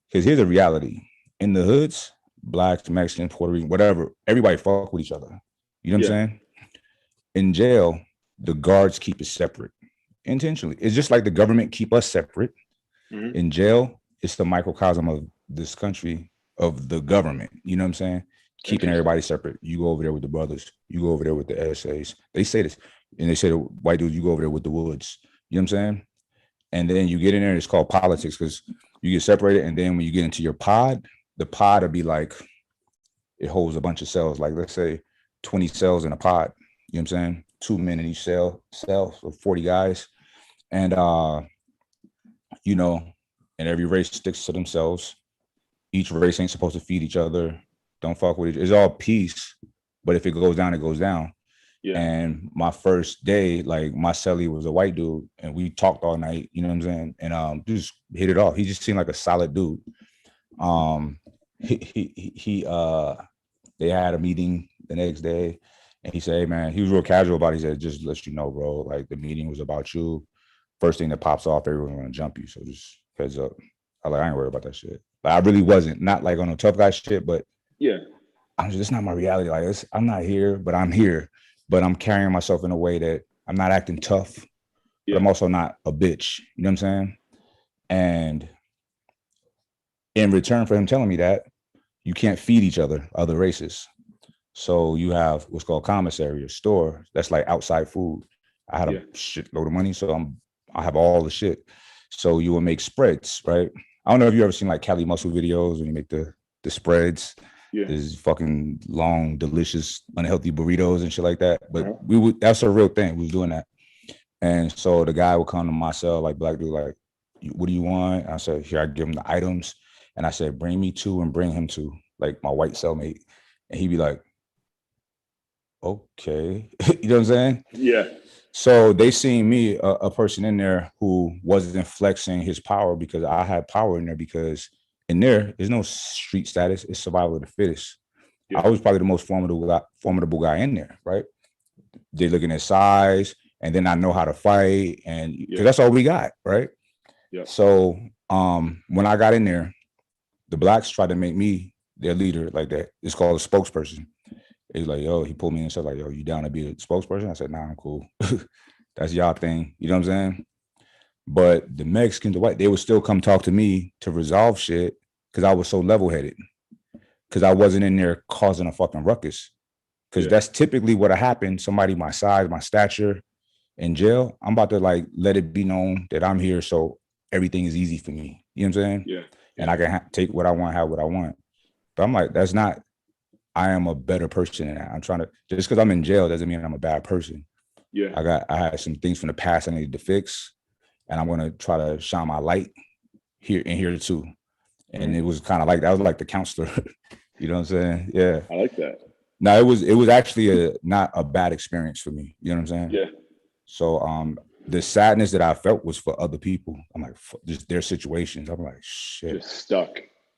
because here's the reality. In the hoods, blacks, Mexicans, Puerto Rican, whatever, everybody fuck with each other. You know what I'm saying? In jail, the guards keep it separate intentionally. It's just like the government keep us separate. Mm-hmm. In jail, it's the microcosm of this country, of the government. You know what I'm saying? Keeping everybody separate. You go over there with the brothers. You go over there with the SAs. They say this. And they say the white dudes, you go over there with the woods. You know what I'm saying? And then you get in there, and it's called politics because you get separated. And then when you get into your pod, the pod will be like, it holds a bunch of cells. Like, let's say 20 cells in a pod. You know what I'm saying? 2 men in each cell, so 40 guys. And, you know, and every race sticks to themselves. Each race ain't supposed to feed each other. Don't fuck with it. It's all peace. But if it goes down, it goes down. Yeah. And my first day, like my cellie was a white dude and we talked all night, you know what I'm saying? And just hit it off. He just seemed like a solid dude. They had a meeting the next day. And he said, hey, man, he was real casual about it. He said, just let you know, bro, like the meeting was about you. First thing that pops off, everyone's going to jump you. So just heads up. I ain't worried about that shit. Like, I really wasn't. Not like on a tough guy shit, but yeah, it's not my reality. Like I'm not here, but I'm here. But I'm carrying myself in a way that I'm not acting tough, but I'm also not a bitch. You know what I'm saying? And in return for him telling me that, you can't feed each other races. So you have what's called commissary, a store that's like outside food. I had a shitload of money, so I have all the shit. So you will make spreads, right? I don't know if you ever seen like Cali Muscle videos when you make the spreads. Yeah. There's fucking long, delicious, unhealthy burritos and shit like that. But that's a real thing. We was doing that. And so the guy would come to my cell, like black dude, like, what do you want? And I said, here, I give him the items. And I said, bring me two and bring him two, like my white cellmate. And he'd be like, okay. You know what I'm saying? Yeah. So they seen me, a person in there who wasn't flexing his power, because I had power in there, because in there's no street status. It's survival of the fittest. Yeah. I was probably the most formidable guy in there, right? They're looking at size, and then I know how to fight, and because that's all we got, right? Yeah. So when I got in there, the blacks tried to make me their leader, like that. It's called a spokesperson. He's like, yo, he pulled me in and said, like, yo, you down to be a spokesperson? I said, nah, I'm cool. That's y'all thing. You know what I'm saying? But the Mexicans, the white, they would still come talk to me to resolve shit, because I was so level-headed. Because I wasn't in there causing a fucking ruckus. Because that's typically what happened. Somebody my size, my stature in jail, I'm about to like let it be known that I'm here, so everything is easy for me. You know what I'm saying? Yeah. And I can take what I want, have what I want. But I'm like, that's not, I am a better person than that. I'm trying to, just because I'm in jail doesn't mean I'm a bad person. Yeah. I had some things from the past I needed to fix, and I'm going to try to shine my light here too. And it was kind of like, that was like the counselor. You know what I'm saying? Yeah. I like that. No, it was actually not a bad experience for me. You know what I'm saying? Yeah. So the sadness that I felt was for other people. I'm like, just their situations. I'm like, shit. Just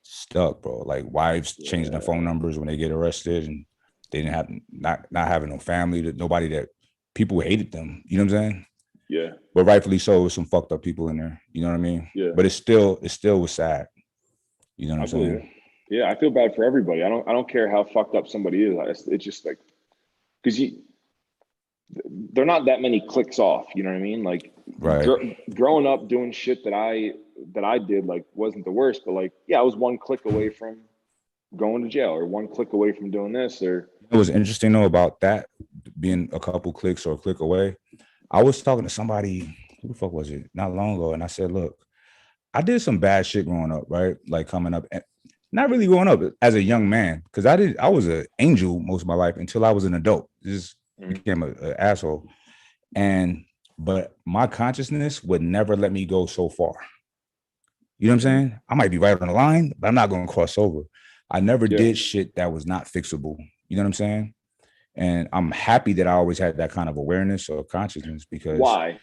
stuck, bro. Like wives changing their phone numbers when they get arrested, and they didn't have not having no family, that nobody, that people hated them. You know what I'm saying? Yeah. But rightfully so, with some fucked up people in there. You know what I mean? Yeah. But it still was sad. You know what I'm saying? Yeah, I feel bad for everybody. I don't care how fucked up somebody is. It's just like, because they're not that many clicks off. You know what I mean? Like, growing up doing shit that I did, like, wasn't the worst, but like, yeah, I was one click away from going to jail, or one click away from doing this. Or it was interesting though about that being a couple clicks or a click away. I was talking to somebody, who the fuck was it, not long ago, and I said, look, I did some bad shit growing up, right? Like coming up, not really growing up as a young man, because I was an angel most of my life until I was an adult. Just became an asshole. But my consciousness would never let me go so far. You know what I'm saying? I might be right on the line, but I'm not going to cross over. I never did shit that was not fixable. You know what I'm saying? And I'm happy that I always had that kind of awareness or consciousness, because why?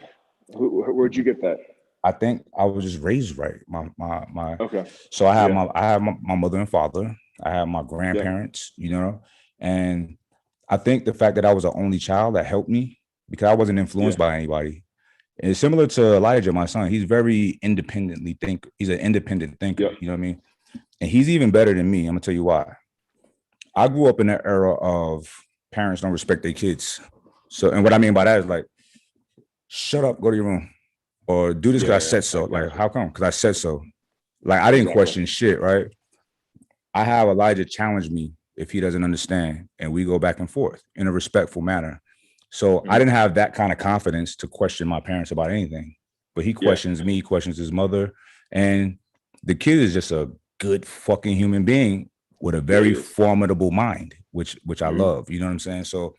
Where'd you get that? I think I was just raised right. My okay. So I have my mother and father. I have my grandparents, you know, and I think the fact that I was the only child, that helped me, because I wasn't influenced by anybody. And it's similar to Elijah, my son. He's very independently think. He's an independent thinker. You know what I mean? And he's even better than me. I'm gonna tell you why. I grew up in that era of parents don't respect their kids. So, and what I mean by that is like, shut up, go to your room, or do this because I said so. Like, how come? Because I said so. Like, I didn't question shit, right? I have Elijah challenge me if he doesn't understand, and we go back and forth in a respectful manner. So I didn't have that kind of confidence to question my parents about anything, but he questions me, questions his mother, and the kid is just a good fucking human being with a very formidable mind, which I love. You know what I'm saying? So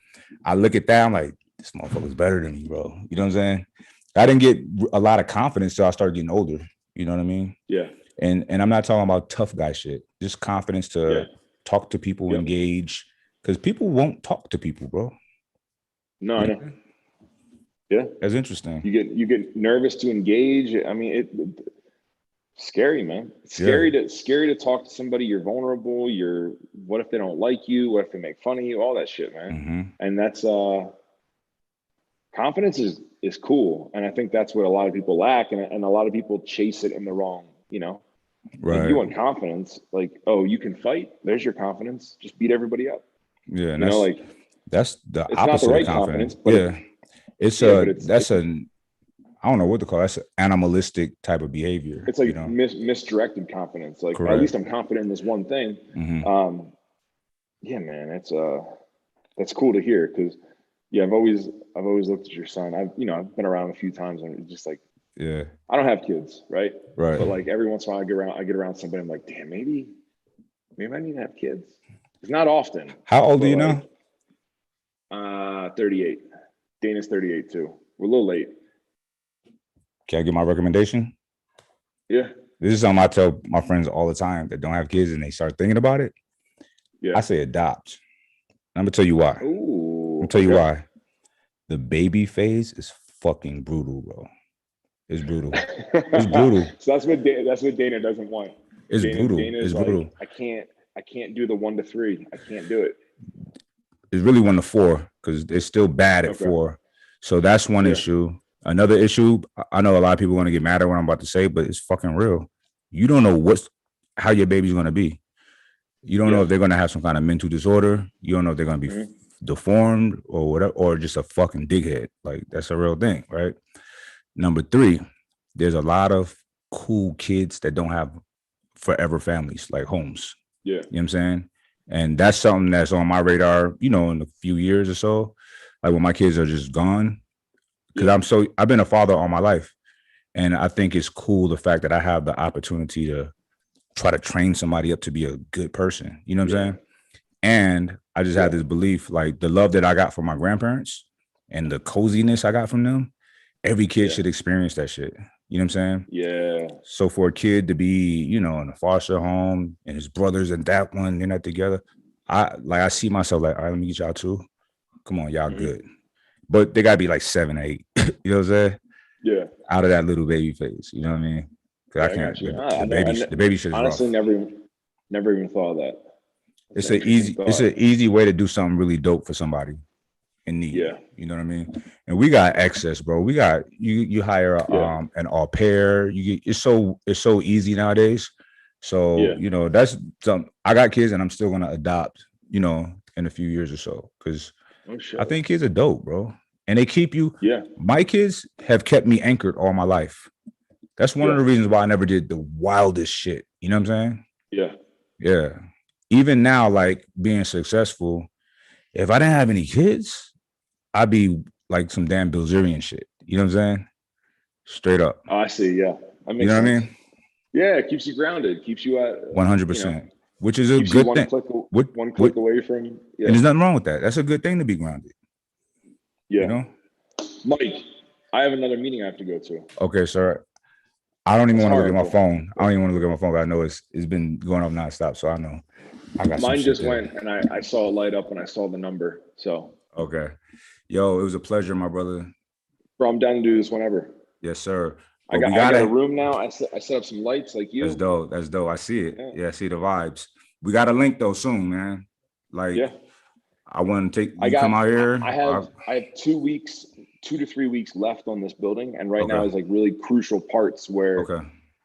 I look at that, I'm like, this motherfucker's better than me, bro. You know what I'm saying? I didn't get a lot of confidence till I started getting older. You know what I mean? Yeah. And I'm not talking about tough guy shit. Just confidence to talk to people, engage, because people won't talk to people, bro. No, I know. Yeah, that's interesting. You get nervous to engage. I mean, scary, man. It's scary to talk to somebody. You're vulnerable. What if they don't like you? What if they make fun of you? All that shit, man. Mm-hmm. And that's confidence is cool, and I think that's what a lot of people lack, and a lot of people chase it in the wrong, you know, Right. You want confidence. Like, oh, you can fight. There's your confidence. Just beat everybody up. Yeah. And that's the it's opposite not the right of confidence. but yeah. I don't know what to call it. That's an animalistic type of behavior. It's like misdirected confidence. Like, Correct. At least I'm confident in this one thing. Mm-hmm. Yeah, man, that's cool to hear because I've always looked at your son. I've been around a few times and it's just like, yeah, I don't have kids, right? Right. But like every once in a while I get around somebody, I'm like, damn, maybe I need to have kids. It's not often. How old are you now? 38. Dana's 38 too. We're a little late. Can I get my recommendation? Yeah. This is something I tell my friends all the time that don't have kids and they start thinking about it. Yeah. I say adopt. I'm gonna tell you why. Ooh. I'm gonna tell you why. The baby phase is fucking brutal, bro. It's brutal. It's brutal. So that's what Dana doesn't want. It's brutal. Dana's like, brutal. I can't do the 1 to 3. I can't do it. It's really 1 to 4 because it's still bad at 4. So that's one issue. Another issue, I know a lot of people want to get mad at what I'm about to say, but it's fucking real. You don't know how your baby's going to be. You don't know if they're going to have some kind of mental disorder. You don't know if they're going to be deformed or whatever, or just a fucking dighead. Like, that's a real thing, right? Number 3, there's a lot of cool kids that don't have forever families, like homes. Yeah. You know what I'm saying? And that's something that's on my radar, in a few years or so, like when my kids are just gone. Because I've been a father all my life. And I think it's cool the fact that I have the opportunity to try to train somebody up to be a good person. You know what I'm saying? And I just have this belief, like the love that I got from my grandparents and the coziness I got from them, every kid should experience that shit. You know what I'm saying? Yeah. So for a kid to be, in a foster home and his brothers and that one, they're not together. I see myself like, all right, let me get y'all too. Come on, y'all good. But they gotta be like 7, 8. You know what I'm saying? Yeah. Out of that little baby phase. You know what I mean? I can't. The baby shit is honestly rough. never even thought of that. It's an easy way to do something really dope for somebody in need. Yeah. You know what I mean? And we got access, bro. We got you hire an au pair. It's so easy nowadays. So, that's something. I got kids and I'm still gonna adopt, in a few years or so. Because I think kids are dope, bro. And they keep you. Yeah. My kids have kept me anchored all my life. That's one of the reasons why I never did the wildest shit. You know what I'm saying? Yeah. Yeah. Even now, like being successful, if I didn't have any kids, I'd be like some damn Bilzerian shit. You know what I'm saying? Straight up. Oh, I see. Yeah. That makes sense. What I mean? Yeah, it keeps you grounded, keeps you at 100%. Which is a good thing. One click away from. Yeah. And there's nothing wrong with that. That's a good thing to be grounded. Yeah. Mike, I have another meeting I have to go to. Okay, sir. I don't even want to look at my phone. I don't even want to look at my phone, but I know it's been going off nonstop. So I know. Mine just went and I saw it light up and I saw the number. So okay. Yo, it was a pleasure, my brother. Bro, I'm down to do this whenever. Yes, sir. I got a room now. I set up some lights like you. That's dope. I see it. Yeah, I see the vibes. We got a link though soon, man. Like I want to come out here. I have 2 to 3 weeks left on this building. And right now is like really crucial parts where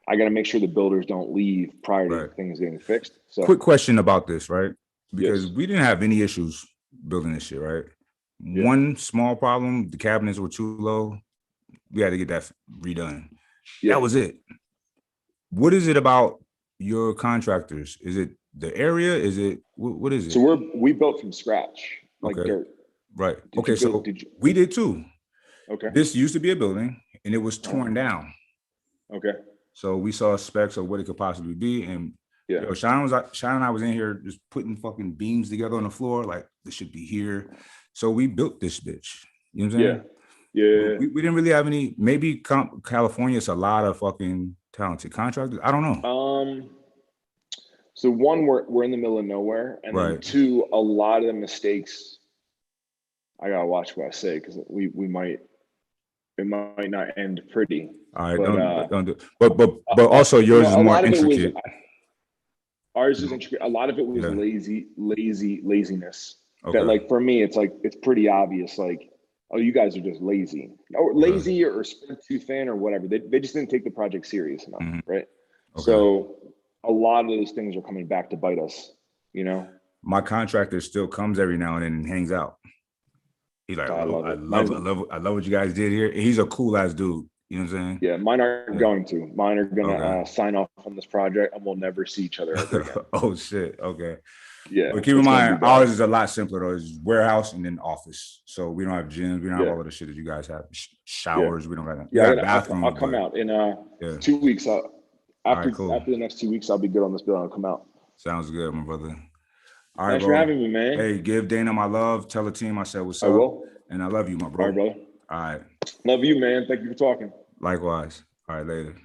I got to make sure the builders don't leave prior to things getting fixed. So quick question about this, right? Because we didn't have any issues building this shit, right? Yeah. One small problem, the cabinets were too low. We had to get that redone. Yeah. That was it. What is it about your contractors? Is it the area? Is it what is it? So we built from scratch, like dirt. Right. We did too. Okay. This used to be a building and it was torn down. Okay. So we saw specs of what it could possibly be. And Sean and I was in here just putting fucking beams together on the floor. Like, this should be here. So we built this bitch. You know what I'm saying? Yeah. We didn't really have any, maybe California's a lot of fucking talented contractors. I don't know. So one, we're in the middle of nowhere. And then 2, a lot of the mistakes, I gotta watch what I say because it might not end pretty. All right, don't do it. But also yours is more intricate. Ours is intricate. A lot of it was laziness. Okay. That like for me, it's pretty obvious. Like, oh, you guys are just lazy, or lazy, or spread too thin, or whatever. They just didn't take the project serious enough, right? Okay. So a lot of those things are coming back to bite us, you know? My contractor still comes every now and then and hangs out. He's like, I love it. I love what you guys did here. He's a cool ass dude. You know what I'm saying? Yeah, mine aren't going to. Mine are gonna sign off on this project, and we'll never see each other ever again. Oh shit. Okay. Yeah. But keep in mind, ours is a lot simpler though. It's warehouse and then office. So we don't have gyms. We don't have all of the shit that you guys have. Showers. We don't have that. Yeah, bathrooms. I'll come out in 2 weeks. After the next 2 weeks, I'll be good on this bill. I'll come out. Sounds good, my brother. All right, thanks for having me, man. Hey, give Dana my love. Tell the team I said what's up. I will. And I love you, my bro. All right, brother. All right. Love you, man. Thank you for talking. Likewise. All right, later.